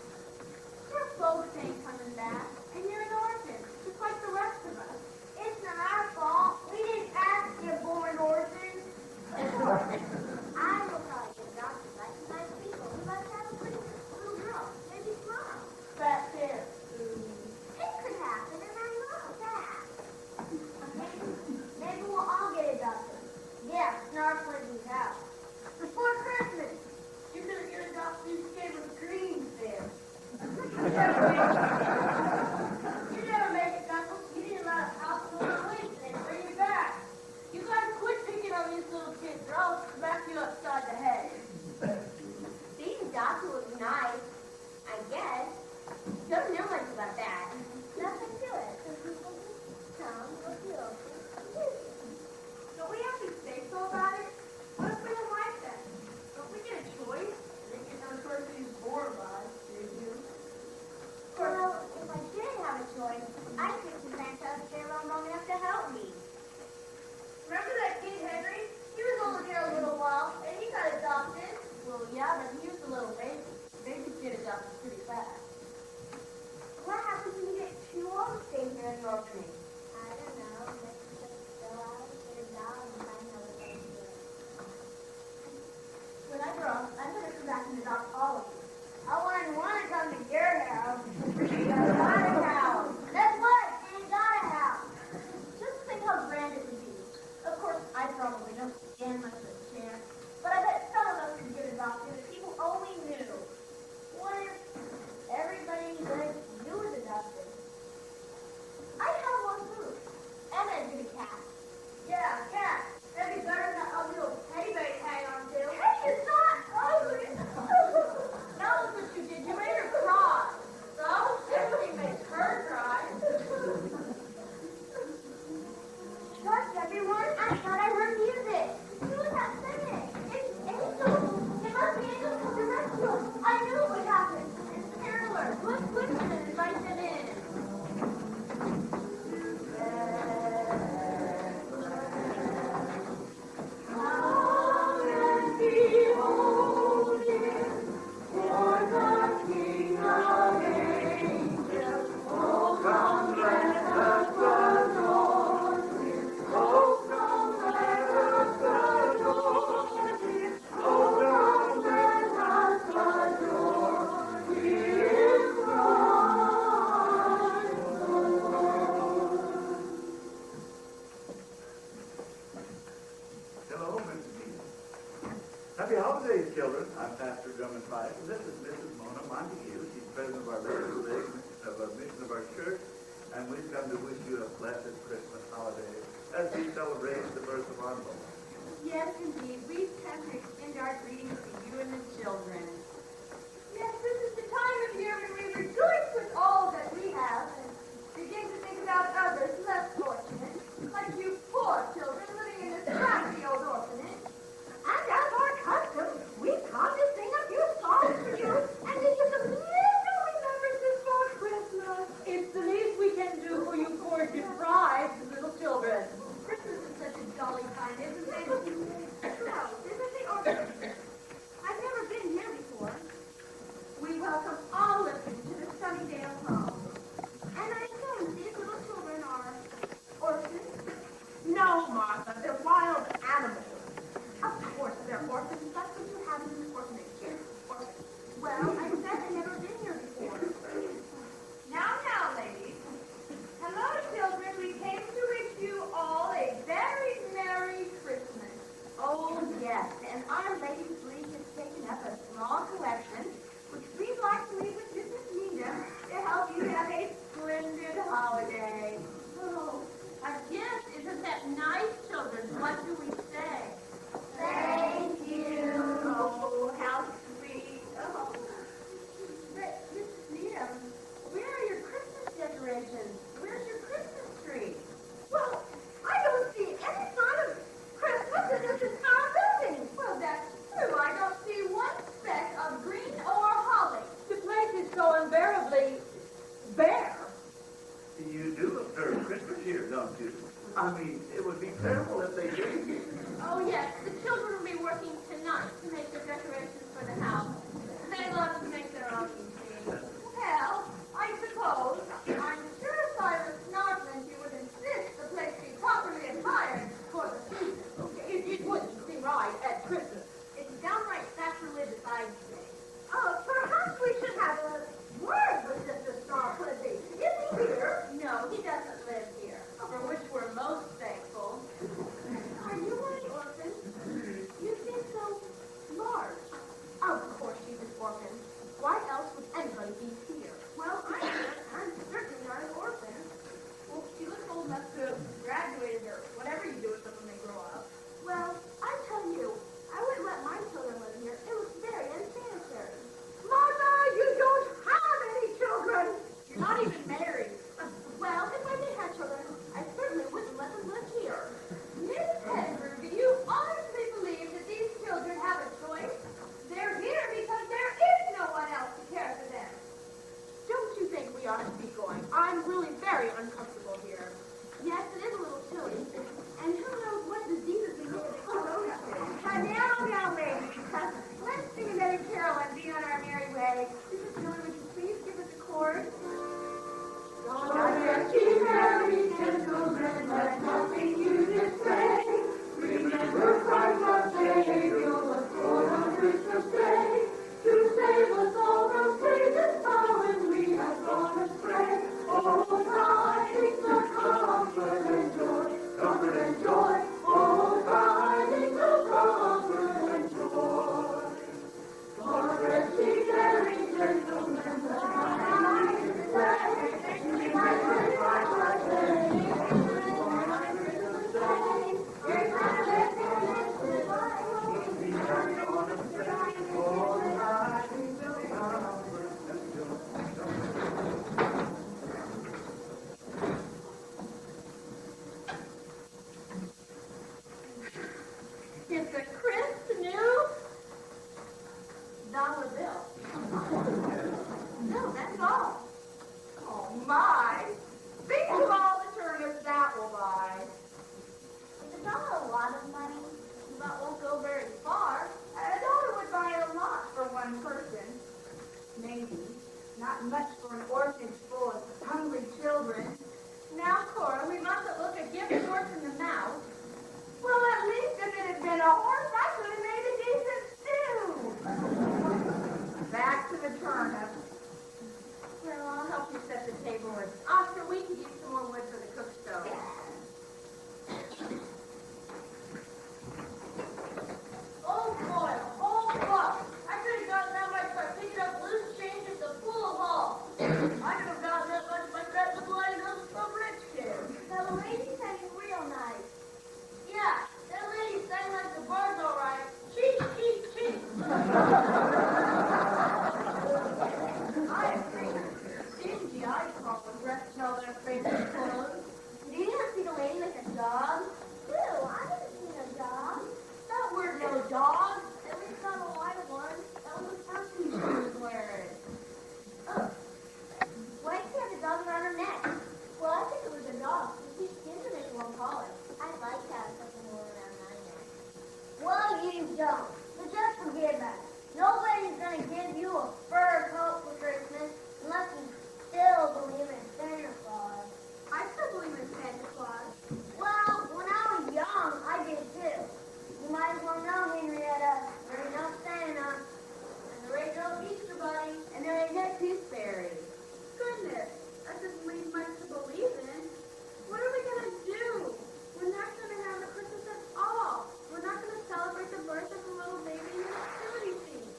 Your folks ain't coming back, and you're an orphan, just like the rest of us. It's not our fault. We didn't ask to get born orphans. I will probably get adopted by some nice people who must have a pretty little girl, maybe tomorrow. Back there. It could happen, and I love that. Maybe we'll all get adopted. Yeah, in our Flinty's house. Before Christmas. You're gonna get adopted, you gave us greens there. You never make it, Knuckles. You didn't let us out for the week and then bring you back. You guys quit picking on these little kids, or I'll smack you upside the head. Being adopted would be nice, I guess. Don't know much about that. Nothing to it. Some people just come or feel. Don't we have to say so about it? What if we don't like that? Don't we get a choice? They get no person who's born by, do you? Well, if I did have a choice, I'd pick some grandparents stay around long enough to help me. Remember that kid Henry? He was only here a little while, and he got adopted. Well, yeah, but he was a little baby. Babies get adopted pretty fast. What happens when you get too old to stay here in the orphanage? I don't know. Maybe just go out, get a dog, and find out what they do. When I grow up, I'm gonna come back and adopt all of you. I wouldn't want to come to your house. You got a house. That's what. You got a house. Just think how grand it would be. Of course, I probably don't stand much of a chance, but I bet some of us could get adopted if people only knew. What if everybody like you was adopted? I have one too, and I'd get a cat. Yeah, cat. That'd be better than that ugly little teddy bear you hang on to. Hey, it's not ugly. Now look what you did. You made her cry. So everybody makes her cry. Shush, everyone. I thought I heard music. Who was that singing? It's Angel. It must be Angel from the rescue. I knew it would happen. It's caroler. Let's listen and invite them in. Hello, Mrs. Edith. Happy holidays, children. I'm Pastor Drummond Price, and this is Mrs. Mona Montague. She's president of our mission of our church, and we've come to wish you a blessed Christmas holiday as we celebrate the birth of our Lord. Yes, indeed. We've come to extend our greetings to you and the children. Yes, this is the time of year when we rejoice with all that we have and begin to think about others less fortunate, like you poor children living in this crappy old orphanage. And as our custom, we've come to sing a few songs for you and to give some little remembrances for Christmas. It's the least we can do for you poor deprived little children. Christmas is such a jolly time, isn't it? No, isn't the orphanage? I've never been here before. I mean, it would be terrible if they didn't. Oh, yes, the children will be working tonight to make the decorations for the house. They love to make their own, you see. Well, I suppose, I'm sure Cyrus Northland you would insist the place be properly attired for the season. Okay, it wouldn't be right at Christmas. It's downright sacrilegious, I'd say. Perhaps we should have a word with Mr. Snarford. Is he here? No, he doesn't live here, for which we're most thankful. Are you an orphan? You seem so large. Of course she's an orphan. Why else would anybody be here? Well, I'm certainly not an orphan. Well, she looks old enough to have graduated or whatever you do with them when they grow up. Well, I tell you, I wouldn't let my children live here. It was very unsanitary. Mother, you don't have any children! You're not even married. Well, if I did have children, I certainly wouldn't let them live here. Miss Henry, do you honestly believe that these children have a choice? They're here because there is no one else to care for them. Don't you think we ought to be going? I'm really very uncomfortable here. Yes, it is a little chilly. And who knows what diseases we may have exposed to. Now, ladies, let's sing another carol and be on our merry way. Mrs. Miller, would you please give us a chord? God rest ye merry gentlemen, let nothing you display. Remember Christ our Savior was born on Christmas Day, to save us all from Satan's power when we have gone astray. Oh, tidings of comfort and joy, comfort and joy. Oh, tidings of comfort and joy. God rest ye merry gentlemen, let nothing you display. Remember Christ our Savior was born on Christmas Day. It's a crisp new $1 bill. No, that's all. Oh, my. Think of all the turnips that will buy. Is $1 a lot of money? That won't go very far. $1 would buy a lot for one person. Maybe. Not much for an orphanage full of hungry children. Now, Cora, we mustn't look a gift horse in the mouth. Well, at least if it had been a horse, I could have made a decent stew. Back to the turnip. Well, I'll help you set the table, and Oscar, we can use some more wood for the cook stove. Oh, boy, a whole buck. I could have gotten that much by picking up loose change at the pool hall. I could have gotten that much by betting the blind hooks from rich kids. The lady sang real nice. Yeah, that lady sang like the birds, all right. Cheep, cheep, cheep. I agree. Stingy, I call them dressed in all their favorite clothes. Did you ever see the lady with a dog? Ew, I haven't seen a dog. That word no dog. At least not a live one. That was the first thing she was wearing. Oh. Why did she have a dog around her neck? Well, I think it was a dog. She seems to make one collar. I'd like to have something more around my neck. Well, you don't. So just forget about it. Nobody's going to give you a fur coat for Christmas unless you still believe in Santa Claus. I still believe in Santa Claus. Well, when I was young, I did too. You might as well know, Henrietta, there ain't no Santa, and there ain't no Easter Bunny, and there ain't no Tooth Fairy. Goodness, that doesn't leave much to believe in. What are we going to do? We're not going to have a Christmas at all. We're not going to celebrate the birth of a little baby in the nativity scene.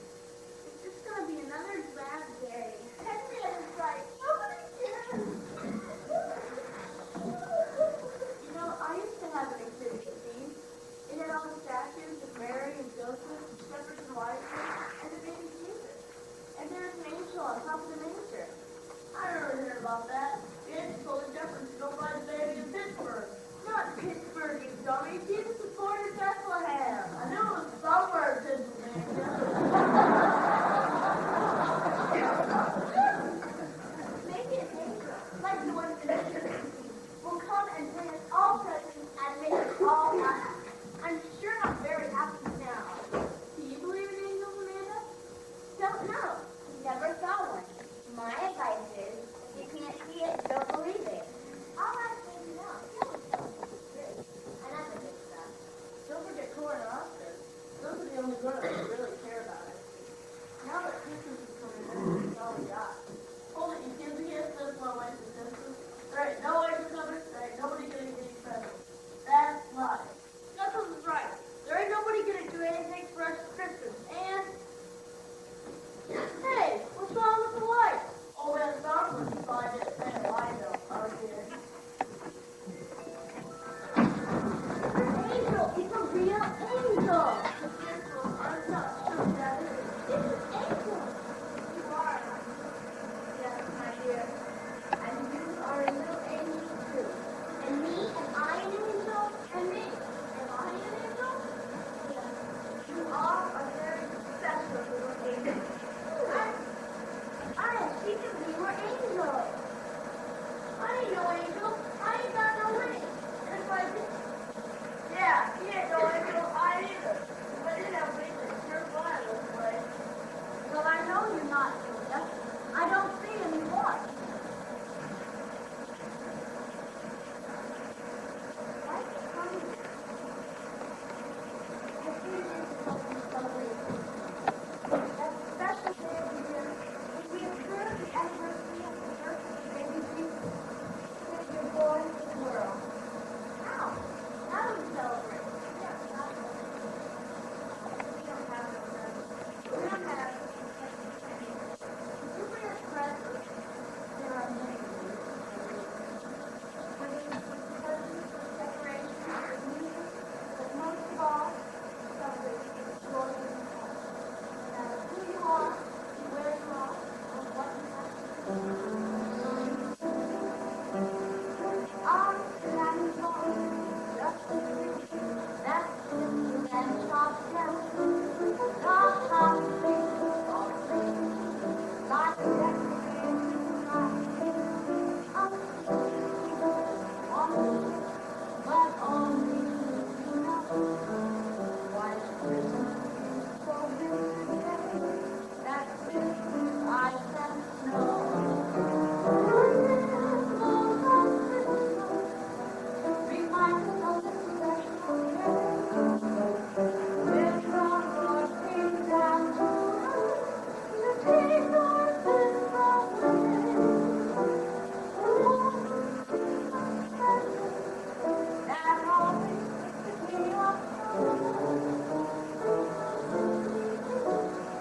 It's just going to be another drab day. Henrietta's right. Nobody cares. You know, I used to have an exhibit scene. It had all the statues of Mary and Joseph, shepherds and wise men, and the baby Jesus. And there's an angel on top of the manger. I never heard about that. It's totally different to go find the baby in Pittsburgh. Not Pittsburgh, you dummy. Jesus was born in Bethlehem. I knew it was somewhere in Pennsylvania. Maybe an angel, like the one in the nativity scene, will come and bring us all presents No, never saw one. My advice is, if you can't see it, don't believe it. All right, baby, now. Another good stuff. Don't forget Cora and Oscar. Those are the only girls who really care about it. Now that Christmas is coming, that's all we got. Hold it, you kids against this one way to Christmas. There ain't no way to cover, there ain't nobody gonna get any presents. That's life. Knuckles is right. There ain't nobody gonna do anything for us for Christmas. And hey, what's wrong with the light? Oh, man, it's dark when you find it. Man, I know. Oh, dear. Angel, it's a real angel. I'm not sure that is. It's an angel. You are. Yes, my dear. And you are a little angel too. And me, am I an angel? And me, am I an angel? Yes. You are a very special little angel. I am secret we were angels. I ain't no angel. I ain't got no wings. And if I did, yeah, he ain't no angel. I ain't either. If I did have wings, I'd sure fly this way. Well, I know you're not, Julia. I don't see any one. Why is it coming? I see it is something somebody. That special day of the year, when we observe the anniversary of the birth of the baby Jesus, with your boy to the world. How? How do we celebrate? Yes, not we don't have no presents. We don't have you bring us presents. There are many ways. Whether it's presents, decorations, music, but most of all, celebrate the joy of the home. No matter who you are, where you are, or what you have to do. Arms and arms, just a tree. That's the man chops down. The hot trees are green. Like a decorated sky. But only you know why Christmas is so beautiful. That Christmas I can know. Remind us of the special day. When the Lord came down to earth, to take our sins away. That always makes me up.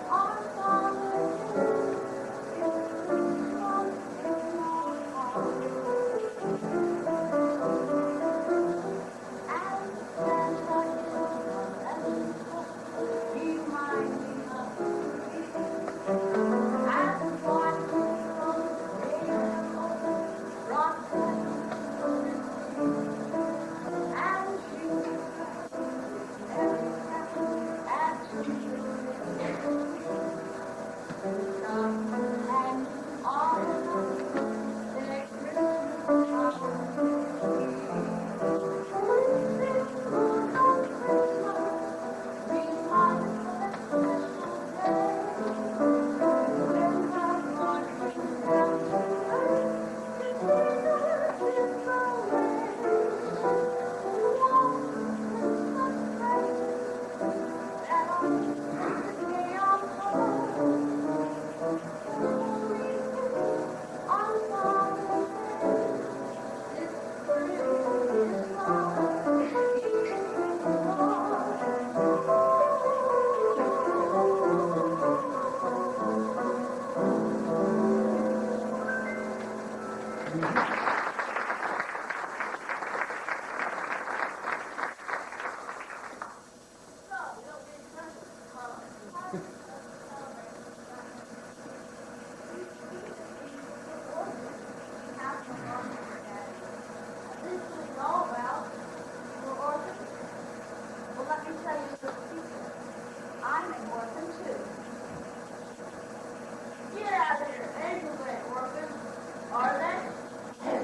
Our Father is Christmas in our heart. And Santa is reminding us to be as one from the brought and she every step and children and all their Christmas I'm an orphan too. Get out of here. Angels ain't orphans, are they?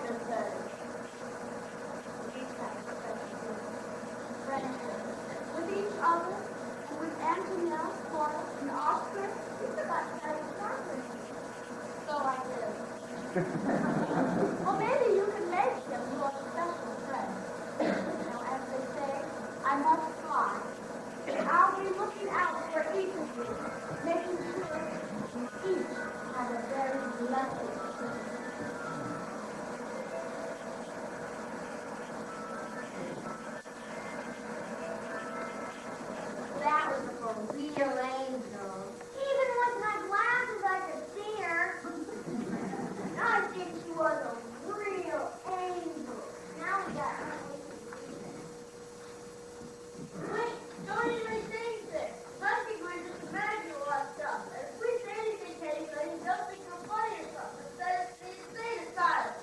Oscar said. We each have a special gift. Friendship. With each other, and with Antonia, Cora, and Oscar, it's about sharing something. So I did. Well, maybe you can make him your special friend. Now, as they say, I must fly. I'll be looking out for each of you, making sure each has a very blessed Christmas. That was for real angels. Even with my glasses, I could see her. I think she was a real angel. Now we got her. Wait, don't even think this. Some people just imagine a lot of stuff. And if we say anything to anybody, they'll think we're funny or something. Instead, they stay in silence.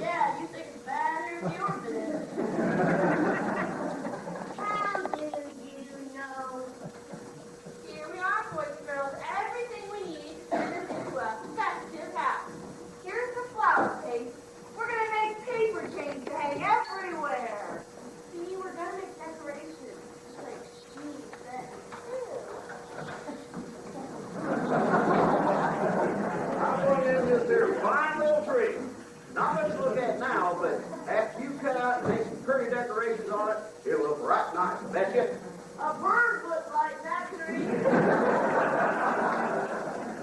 Yeah, you think it's bad or the orphan is. How do you know? Here we are, boys and girls. Everything we need to turn this into a festive house. Here's the flower case. We're going to make paper chains to hang everywhere. See, we're going to make decorations. Like she said. I'm going in this there fine little tree. Not much to look at now, but after you cut out and make some pretty decorations on it, it'll look right nice. I bet you. A bird looks like that tree.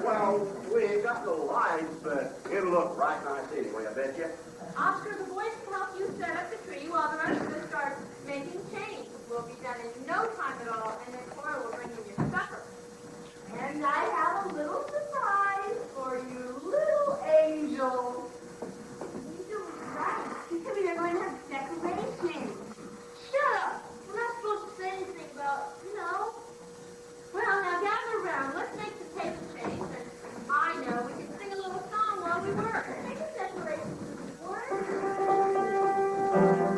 Well, we ain't got no lights, but it'll look right nice anyway, I bet you. Oscar, the boys can help you set up the tree while the rest of us start making chains. We'll be done in no time at all, and then Cora will bring you your supper. And I have a little surprise for you, little angel. You're right. We are going to have decorations. Shut up. We're not supposed to say anything about, Well, now gather around. Let's make the paper chains. And I know we can sing a little song while we work. Make a decoration.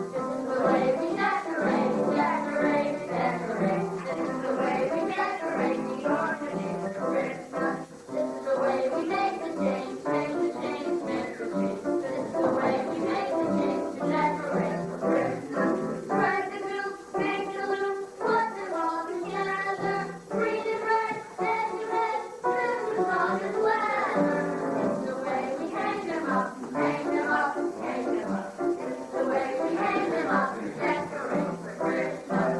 This is the way we decorate, decorate, decorate. This is the way we decorate the orphanage for Christmas. This is the way we make the chains, make the chains, make the chains. This is the way we make the chains to decorate for Christmas. Spread the glue, make the loop, put them all together. Green and red, red and red, Christmas on his leather. It's the way we hang them up, hang them up, hang them up. It's the way we hang them up and decorate for Christmas.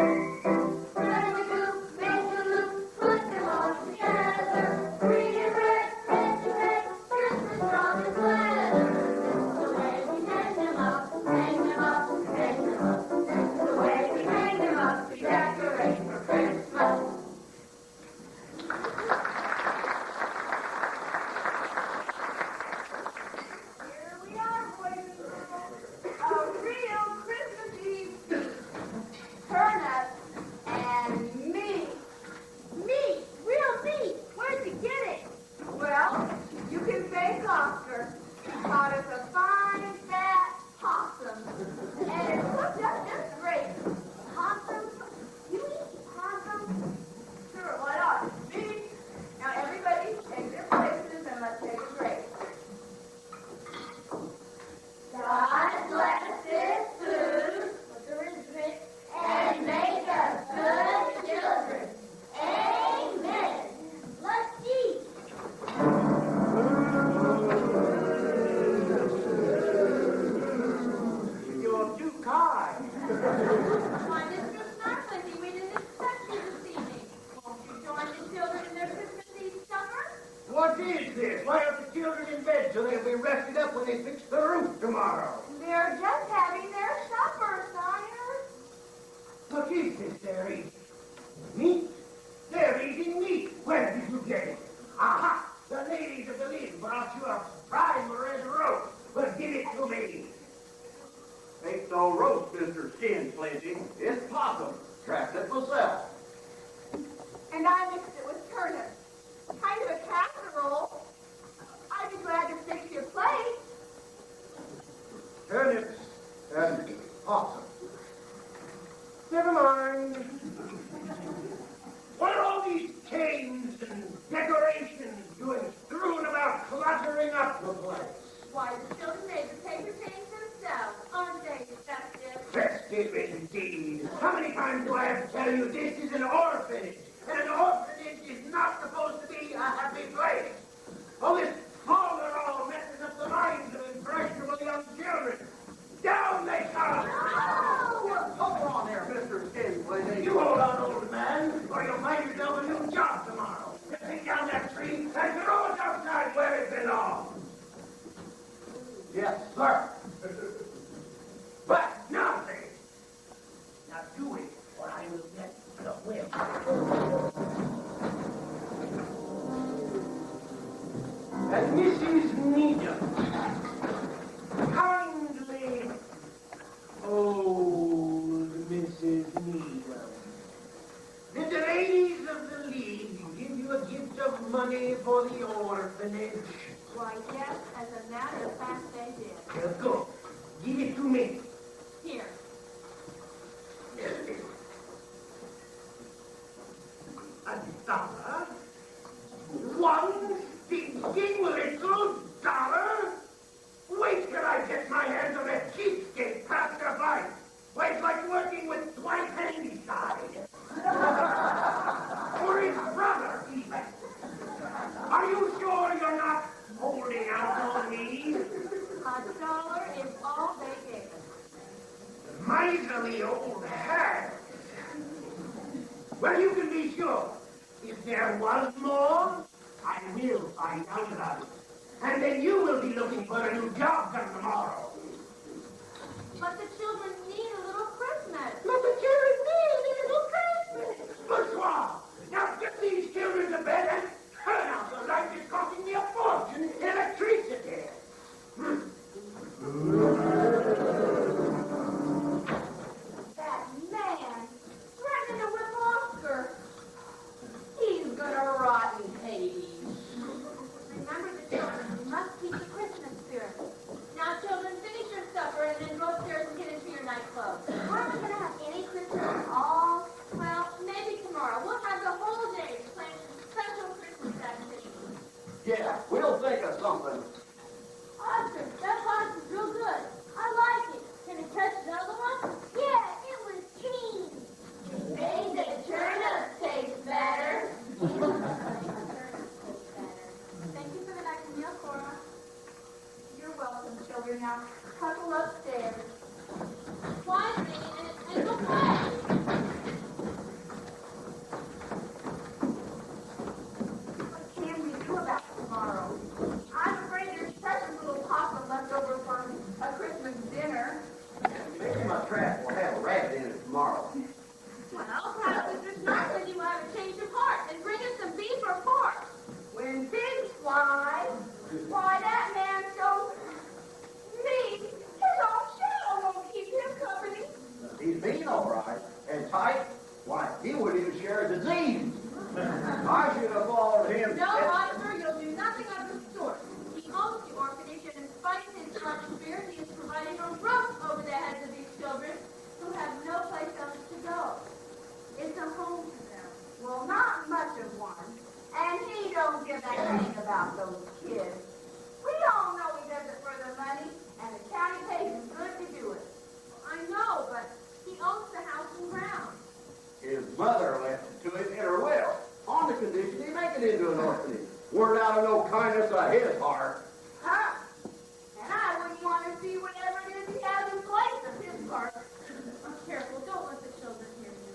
Spread the glue, make the loop, put them all together. Green and red, red and red, Christmas from his leather. It's the way we hang them up, hang them up, hang them up. It's the way we hang them up to decorate for Christmas. Here we are, boys and girls. A real Christmas Eve feast. Turnips and meat. Meat, real meat. Where'd you get it? Well, you can thank Oscar. He taught us a fine, fat possum. And it cooked up just great. Possum? You eat possum? Sure, why not? Meat. Now everybody take their places and let's take a break. God bless this food, and make us good children. Amen. Let's eat. You're too kind. Why, Mr. Snarflinty, we didn't expect you this evening. Won't you join the children in their Christmas Eve supper? What is this? Why aren't the children in bed so they'll be rested up when they fix the roof tomorrow? They're just having their supper, sire. What is this they're eating? Meat? They're eating meat. Where did you get it? Aha! The ladies of the inn brought you a prime red roast. Well, give it to me. Ain't no roast, Mr. Skin Flinty. It's possum. Trapped it myself. And I mixed it with turnips. Kind of a casserole. I'd be glad to fix your plate. This is an orphanage, and an orphanage is not supposed to be a happy place. Oh, this all messes up the minds of impressionable young children. Down they come! Hold on there, Mr. Skinflint. You hold on, old man, or you'll find yourself a new job tomorrow. Take down that tree and throw it outside where it belongs. Yes, sir. But nothing. Now do it, or I will get the whip. And Mrs. Needham, kindly, old Mrs. Needham, did the ladies of the League give you a gift of money for the orphanage? Why, yes, as a matter of fact, they did. Well, good. Give it to me. Here. $1? One stinking little dollar? Wait till I get my hands on that cheapskate Pastor Fight. Why, it's like working with Dwight Handyside. Or his brother, even. Are you sure you're not holding out on me? $1 is all they gave us. Miserly old hag. Well, you can be sure. If there was more, I will find out about it. And then you will be looking for a new job come tomorrow. But the children need a little Christmas. But the children need a little Christmas. Bourgeois. Now get these children to bed and turn out the light. It's costing me a fortune in electricity. That man threatening to whip Oscar. He's gonna rot in Hades. Remember the children. You must keep the Christmas spirit. Now, children, finish your supper and then go upstairs and get into your night clothes. Aren't we going to have any Christmas at all? Well, maybe tomorrow. We'll have the whole day to plan special Christmas activities. Yeah, we'll think of something. Oscar, that box is real good. I like it. Can you touch the other one? Yeah, it was keen. Made the turnips taste better. Thank you for the nice meal, Cora. You're welcome, children. Now, huddle upstairs. Quietly and go play. What can we do about tomorrow? I'm afraid there's precious little papa left over from a Christmas dinner. Maybe my trap will have a rabbit in it tomorrow. Well, perhaps Mr. Snarky will have a change of heart and bring us some beef or pork. When pigs fly, why that man shows me his own shadow won't keep him company. He's mean, all right. And tight. Why, he wouldn't even share a disease. I should have followed him. No, Oliver, you'll do nothing of the sort. He owns the orphanage, and in spite of his strong spirit, he is providing a roof over the heads of these children who have no place else to go. It's a home to them. Well, not much of one. And he don't give a thing about those kids. We all know he does it for the money, and the county pays him good to do it. I know, but he owns the house and grounds. His mother left it to him in her will, on the condition he make it into an orphanage. Weren't out of no kindness of his heart. Huh? And I wouldn't want to see whatever it is he has in place of his part. Oh, careful, don't let the children hear you.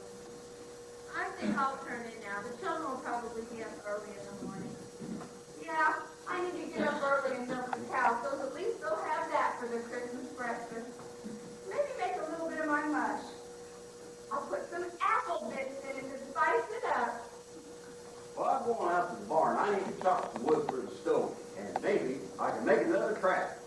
I think I'll turn in now. The children will probably be up early in the morning. Yeah, I need to get up early and milk the cows, so at least they'll have that for their Christmas breakfast. Maybe make a little bit of my mush. I'll put some apple bits in it to spice it up. Well, I'm going out to the barn. I need to chop some wood for the stove. And maybe I can make another trap.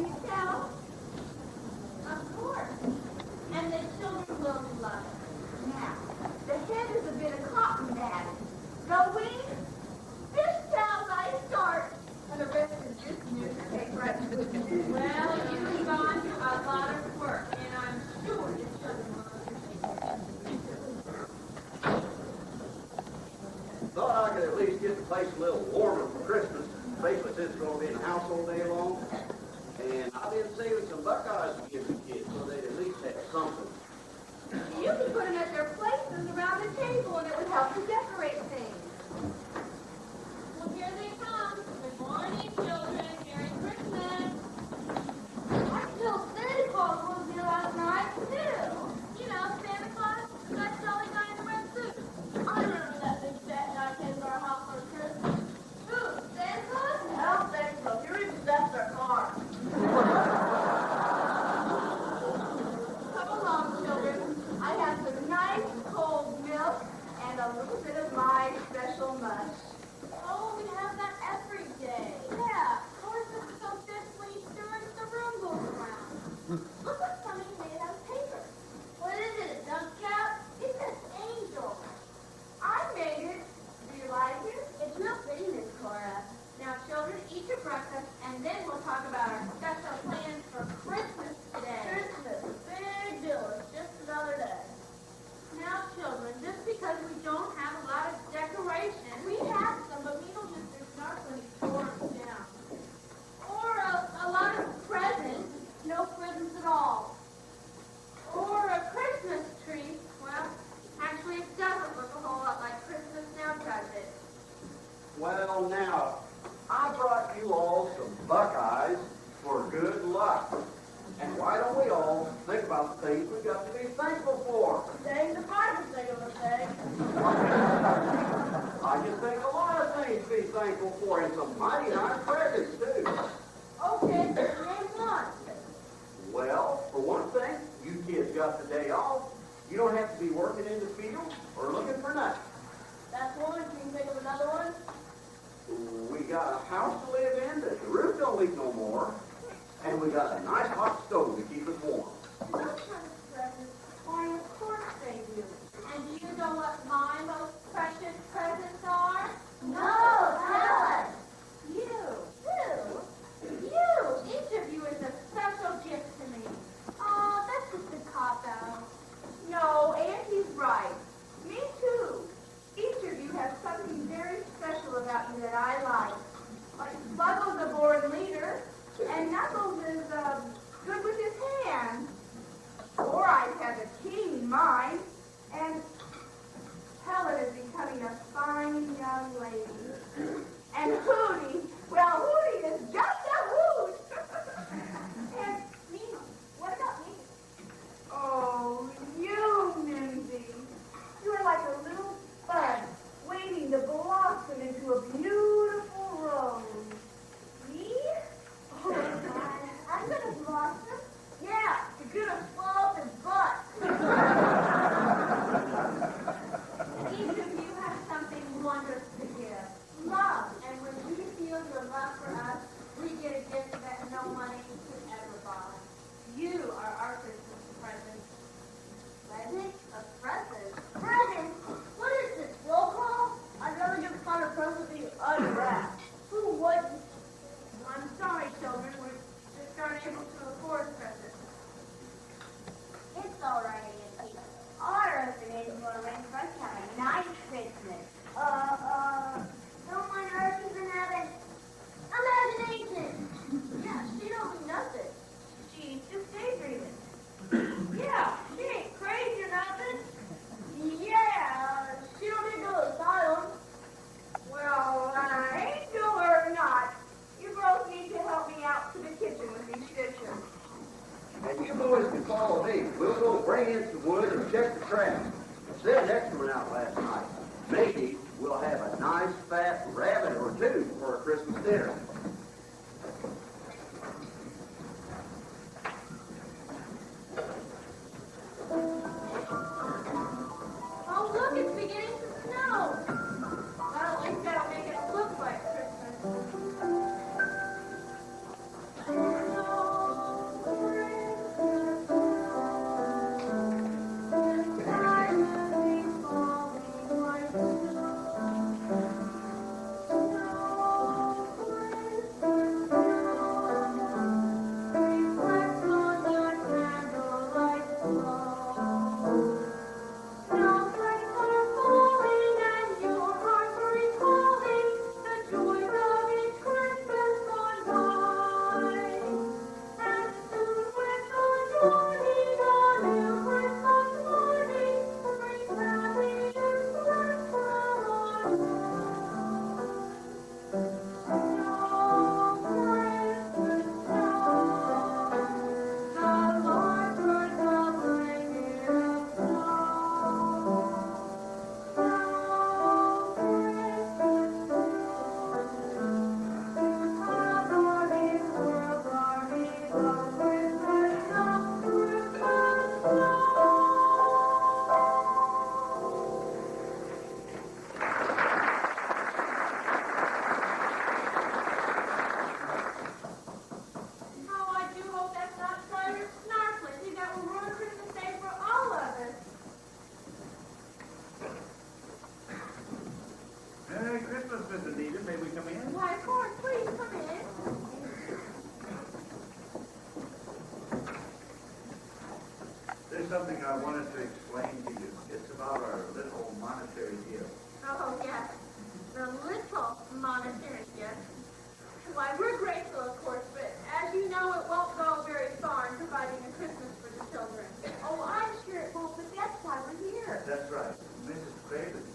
you tell? Of course. And the children will love it. Now, the head is a bit of cotton matting. The wings, fish towels I start. And the rest is just newspaper. Well, you've gone to a lot of work, and I'm sure the children will appreciate it. Thought I could at least get the place a little warmer for Christmas, especially since it's going to be in the house all day long. And I've been saving some Buckeyes to give the kids so they'd at least have something. You could put them at their places around the table and it would help to decorate things. Well, here they come. Good morning, children. Merry Christmas. I still Santa Claus was here last night, too. You know, Santa Claus, that jolly guy in the red suit. I remember that big fat guy came to our house for Christmas. Who, Santa Claus? No, Santa Claus. He repossessed our car. Come along, children. I have some nice cold milk and a little bit of my special mush. Oh, we have that every day. Yeah. Horses are so stiff when you stir it, the room goes around. Look what somebody made out of paper. What is it, a dunk cap? It says angel. I made it. Do you like it? It's real pretty, Miss Cora. Now, children, eat your breakfast, and then we'll talk about our special plans for Christmas today. Christmas. Big deal. It's just another day. Now, children, just because we don't have a lot of decorations, we have some, but we don't just, there's not going to store them down. Or a lot of presents, no presents at all. Or a Christmas tree. Well, actually, it doesn't look a whole lot like Christmas now, does it? Well, now, I brought you all some Buckeyes for good luck. And why don't we all think about the things we've got to be thankful for? Saying the Bible thing of a thing. I just think a lot of things to be thankful for, and some mighty nice presents, too. Okay, name one. Well, for one thing, you kids got the day off. You don't have to be working in the field or looking for nothing. That's one. Can you think of another one? We got a house to live in that the roof don't leak no more. And we got a nice hot stove to keep us warm. Those kind of presents, why, of course they do. And do you know what my most precious presents are? No, tell us. You. You. Each of you is a special gift to me. Oh, that's just a cop-out. No, Auntie's right. Me too. Each of you has something very special about you that I like. Like Buggles, a born leader, and Knuckles is good with his hands. Four Eyes has a keen mind, and Helen is becoming a fine young lady. And Hootie, well, Hootie is just a hoot. And me, what about me? Oh, you, Mimsy. You are like a little bud waiting to blossom into a beautiful rose. Me? Oh, my. I'm going to blossom? Yeah, you're going to fall off his butt. Each of you has something wondrous to give. Love. And when we feel your love for us, we get a gift that no money could ever buy. You are our Christmas present. Present? A present? Present? What is this, roll call? I'd rather give Connor a present than you unwrapped. Who wouldn't? I'm sorry, children. We're just aren't able to afford presents. It's all right, Auntie. Our orphanage will arrange for us to have a nice Christmas. Someone else even have an imagination. Yeah, she don't mean nothing. She's just daydreaming. Yeah, she ain't crazy or nothing. Yeah, she don't need to go to the asylum. Well, angel or not, you girls need to help me out to the kitchen with these dishes. And you boys can follow me. We'll go bring in some wood and check the trash. Said an extra one out last night. Maybe we'll have a nice fat rabbit or two for a Christmas dinner. Oh, look, it's beginning to snow. Well, at least that'll make it look like Christmas. Snow Here's something I wanted to explain to you. It's about our little monetary gift. Oh, yes. The little monetary gift. Why, we're grateful, of course, but as you know, it won't go very far in providing a Christmas for the children. Oh, I'm sure it won't, but that's why we're here. That's right. Mrs. Craven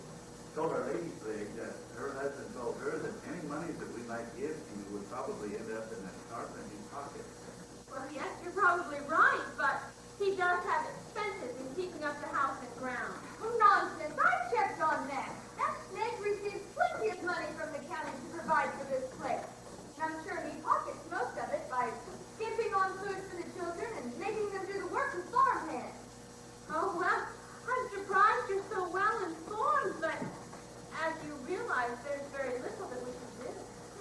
told our lady plague that her husband told her that any money that we might give to you would probably end up in a carpenter's pocket. Well, yes, you're probably right, but he does have expenses in keeping up the house and grounds. Oh, nonsense. I checked on that. That snake receives plenty of money from the county to provide for this place. And I'm sure he pockets most of it by skimping on food for the children and making them do the work of farmhands. Oh, well, I'm surprised you're so well informed, but as you realize, there's very little that we can do.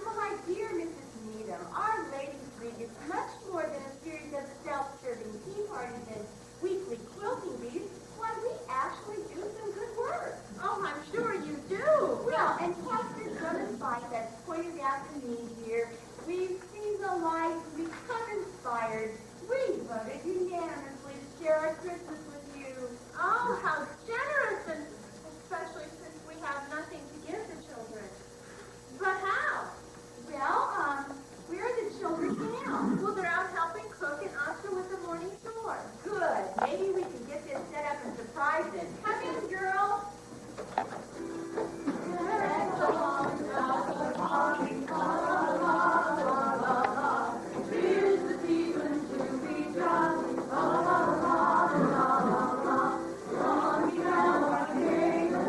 My dear Mrs. Needham, Our Ladies' League is much more than a series of self-serving tea parties and weekly quilting bees. Why, we actually do some good work. Oh, I'm sure you do. Well, and Pastor Drummond's bike has pointed out to me here, we've seen the light and become inspired. We voted unanimously to share our Christmas with you. Oh, how generous, and especially since we have nothing to give the children. But how? Well, where are the children now? Well, they're out helping cook and usher with the morning chores. Good. Maybe we can get this set up and surprise them. Come in, girls. Tis the season to be jolly, la la la la la la la. Long we now are gay, la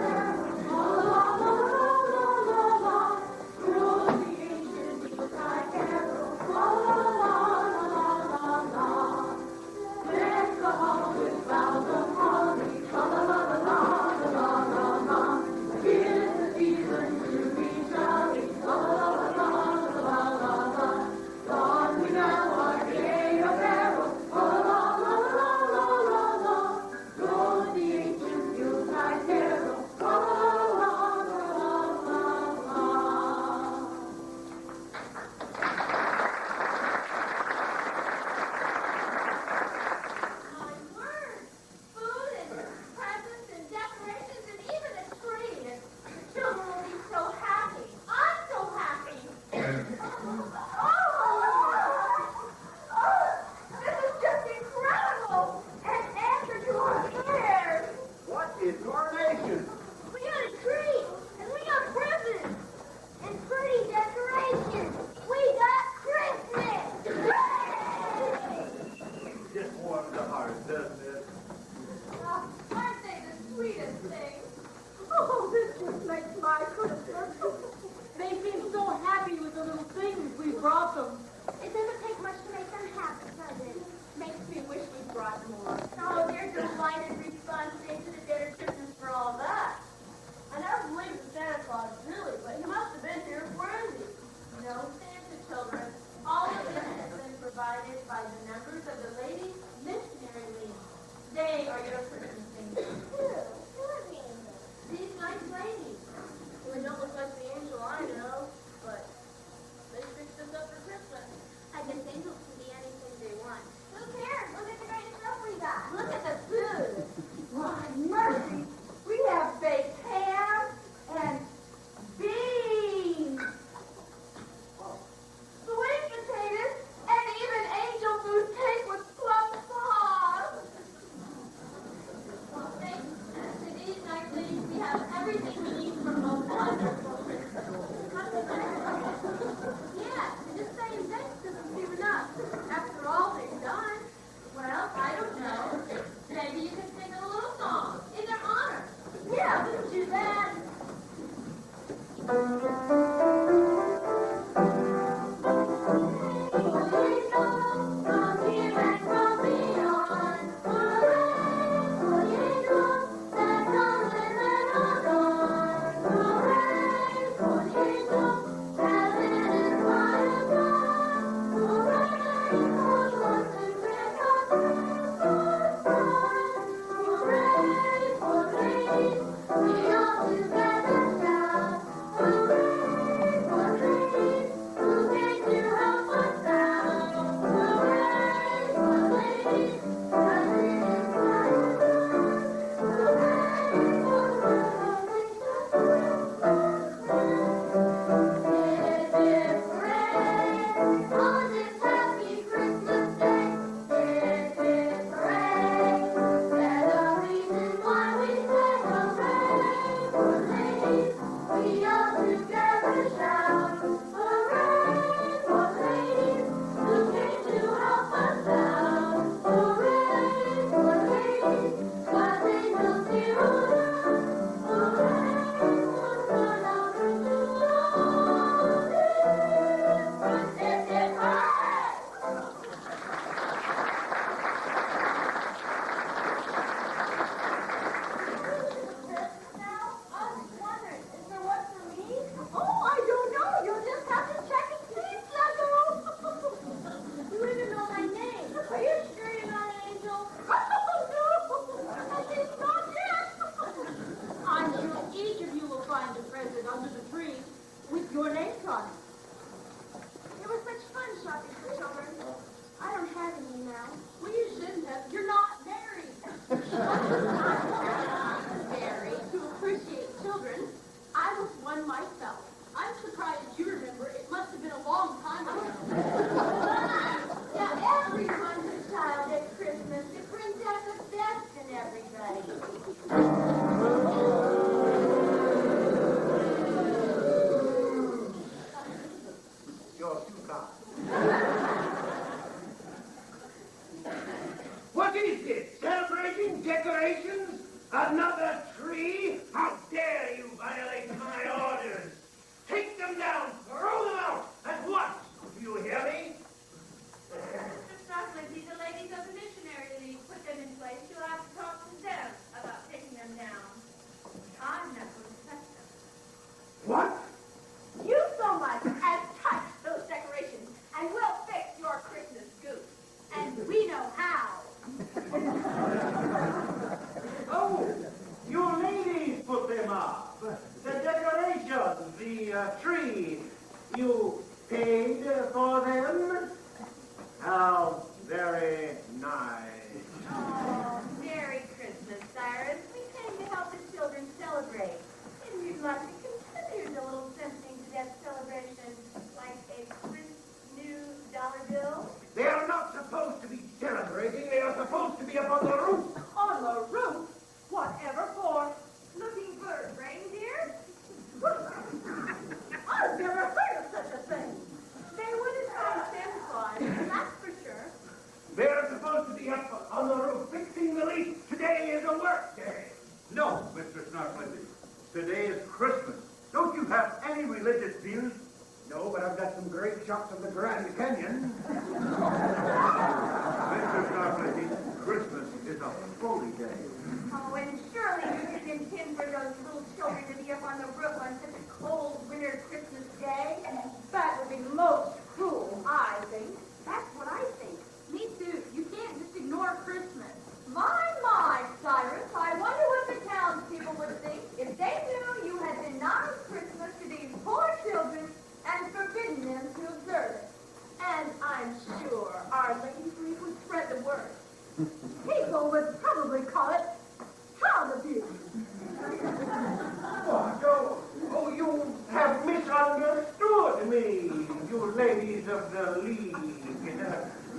la la la la la. Through the ancient Yuletide carol, la la la la la la. Deck the hall with boughs of holly, la la la la la la la. Tis the season to be jolly, la la la la la la la. Long we now are gay apparel, la la la la la la la. Go the ancient Yuletide carol, la la la la la la. My word! Food and presents and decorations and even a tree. And the children will be so happy. I'm so happy. This is just incredible! An answer to our prayers! What is coronation? We got a tree, and we got presents, and pretty decorations. We got Christmas! Hooray! Just warms the heart, doesn't it? Aren't they the sweetest things? Oh, this just makes my Christmas. They seem so happy with the little things we brought them. It doesn't take much to make them happy, does it? Makes me wish we brought more. Oh, there's a delighted response into the better Christmas for all of us. I never believed in Santa Claus, really, but he must have been here for Andy. No Santa children. All of this has been provided by the members of the Ladies Missionary League. They are your Christmas angels. These nice ladies. They don't look like the angel I know, but they fixed us up for Christmas. I guess angels can be anything they want. Who cares? Look at the great stuff we got. Look at the food. Why, mercy, we have baked ham and beans, sweet potatoes, and even angel food cake with plum sauce. Well, Christmas decorations? Another tree? How dare you violate my orders? Take them down, throw them out at once. Do you hear me? Mr. Stockley, the ladies of the missionary league put them in place. You'll have to talk to them about taking them down. I'm not going to touch them. What? You so much as touch those decorations, and we'll fix your Christmas goose. And we know how. Oh, you ladies put them up. The decorations, the tree. You paid for them? How very nice. Oh, Merry Christmas, Cyrus. We came to help the children celebrate. And we'd love to contribute a little something to that celebration, like a crisp new dollar bill. They are not supposed to be celebrating. They are supposed to be up on the roof. On the roof? Whatever for? Looking for reindeer? I've never heard of such a thing. They wouldn't find Santa Claus, that's for sure. They are supposed to be up on the roof fixing the leaf. Today is a work day. No, Mr. Snarflinty. Today is Christmas. Don't you have any religious views? No, but I've got some great shots of the Grand Canyon. Mr. Snarflinty, Christmas is a holy day. Oh, and surely you didn't intend for those little children to be up on the roof on such a cold winter Christmas day. That would be most cruel, I think. That's what I think. Me too. You can't just ignore Christmas. My, Cyrus, I wonder what the townspeople would think if they knew you had denied Christmas to these poor children and forbidden them to observe it. And I'm sure our ladies' league would spread the word. People would probably call it child abuse. What? Oh, you have misunderstood me, you ladies of the league.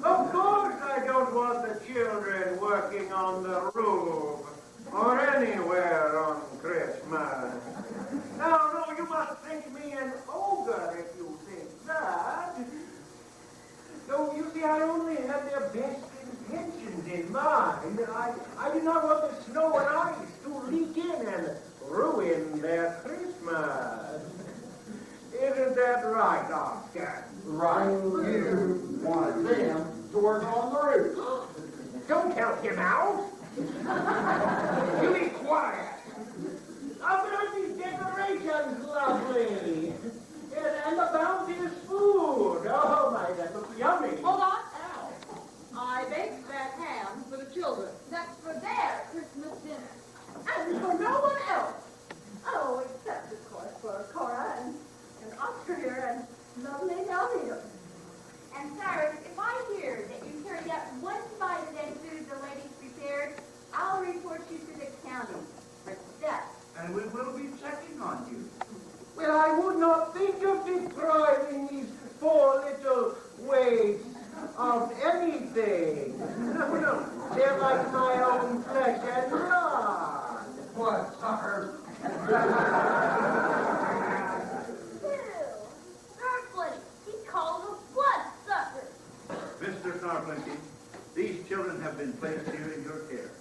Of course I don't want the children working on the roof or anywhere on Christmas. No, you must think me an ogre if you think that. No, you see, I only have their best intentions in mind. I do not want the snow and ice to leak in and ruin their Christmas. Isn't that right, Oscar? Right. You want them to work on the roof. Don't count him out. You be quiet. Oh, but aren't these decorations lovely? And the bounteous food. Oh, my, that looks yummy. Hold on. Ow. I baked that ham for the children. That's for their Christmas dinner. And for no one else. Oh, except, of course, for Cora and Oscar here and lovely Delmia. And Cyrus, if I hear that you carried out one bite of that food the ladies prepared, I'll report you to the county for theft. And we will be checking on you. Well, I would not think of depriving these poor little waifs of anything. No, they're like my own flesh and blood. What, sucker? Snarflinty, he called them bloodsuckers. Mr. Snarflinty, these children have been placed here in your care.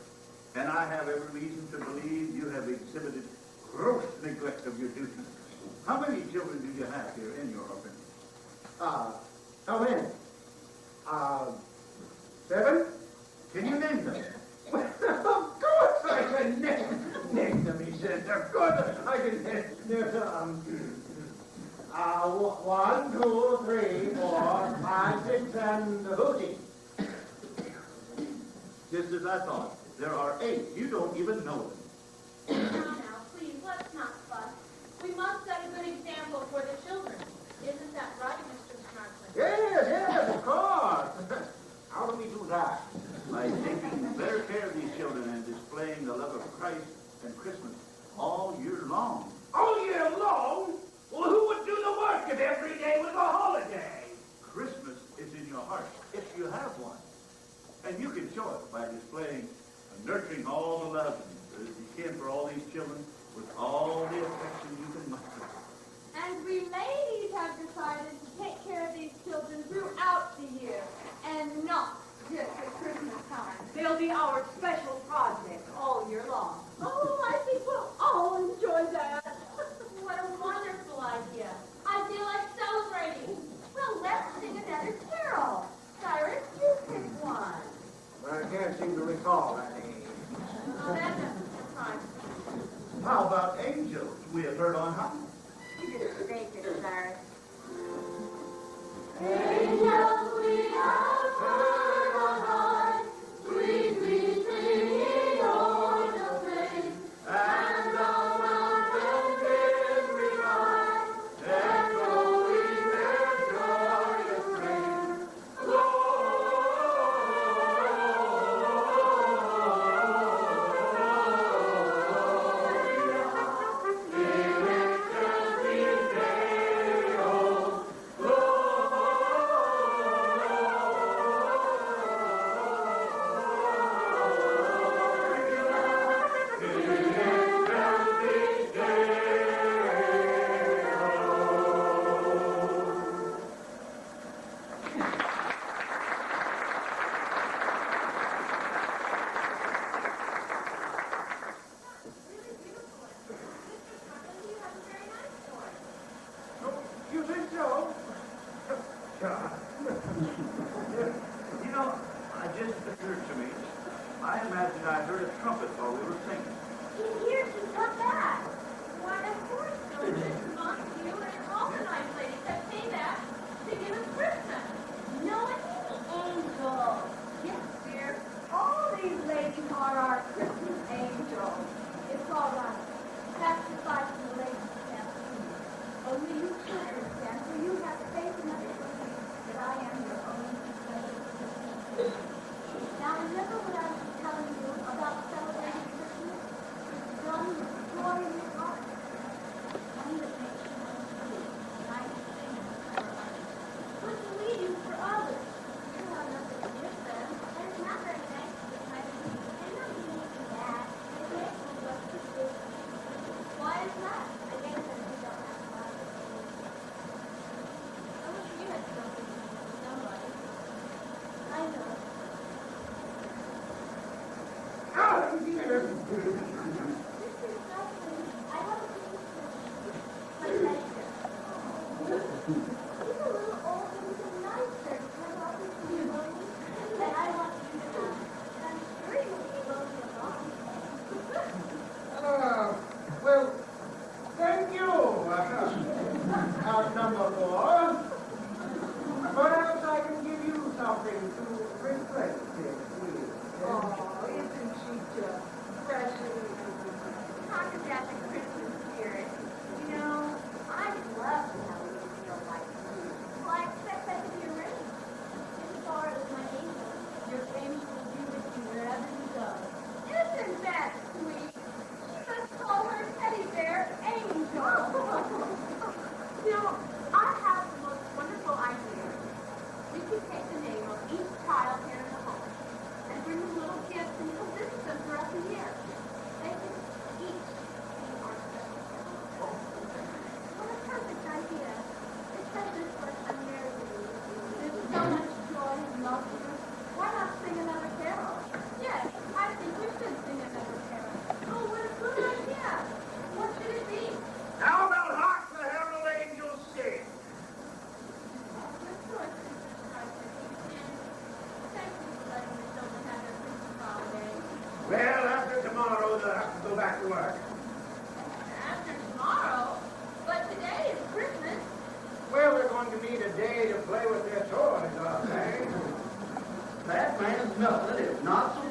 And I have every reason to believe you have exhibited gross neglect of your duties. How many children do you have here in your orphanage? How many? 7? Can you name them? Well, of course I can name them, he says. Of course I can name them. 1, 2, 3, 4, 5, 6, and Hootie. Just as I thought. There are 8. You don't even know them. Now, please, let's not fuss. We must set a good example for the children. Isn't that right, Mr. Snarflinty? Yes, of course. How do we do that? By taking better care of these children and displaying the love of Christ and Christmas all year long. All year long? Well, who would do the work if every day was a holiday? Christmas is in your heart, if you have one. And you can show it by displaying and nurturing all the love that you can for all these children with all the affection you can muster. And we ladies have decided to take care of these children throughout the year and not just at Christmas time. They'll be our special project all year long. Oh, I think we'll all enjoy that. What a wonderful idea. I feel like celebrating. Well, let's sing another carol. Cyrus, you pick one. But I can't seem to recall any. Oh, that doesn't surprise me. How about angels? We have heard on high. You did a great bit, Cyrus. Angels we have heard on high, sweetly singing o'er the plain, and the mountains did revive, echoing their joyous strain. You think so? God. You know, it just occurred to me. I imagined I heard a trumpet while we were singing. Here, she's come back. Why, of course, children. Aunt you and all the nice ladies have came back to give us Christmas. No, it's the angels. Yes, dear. All these ladies are our Christmas angels. It's all right. That's the side of the ladies can't see. Only you children can, for you have faith enough to believe that I am your own special Christmas. Now remember what I was telling you about celebrating Christmas? It's done with joy in your heart. One that makes you want to do nice things for others. What to leave you for others? You have nothing to give them, and it's not very nice to give nice things. And not even that. It makes you what to do. Why is that? I guess because you don't have money. I wish you had something to give somebody. I know. Well, thank you, house number 4. Perhaps I can give you something to replace it with. Oh, isn't she just precious? Talk about the Christmas spirit. You know, I'd love to have a little deal like you. Well, I expect that to be arranged. As far as my angel, your angel will be with you wherever you go. Isn't that sweet? She must call her teddy bear Angel. You know, I have the most wonderful idea. We could take the name of each child here in the home and bring them little gifts and you'll visit them throughout the year. They can each be our special child. What a perfect idea. Especially for a time married to you. There's so much joy and love here. Why not sing another carol? Yes, I think we should sing another carol. Oh, what a good idea. What should it be? How about hark the herald angels sing? Of course, Mr. Carter. And thank you for letting the children have their Christmas holiday. Well, after tomorrow, they'll have to go back to work. After tomorrow? But today is Christmas. Well, they're going to need a day to play with their toys, aren't they? That man's nothing if not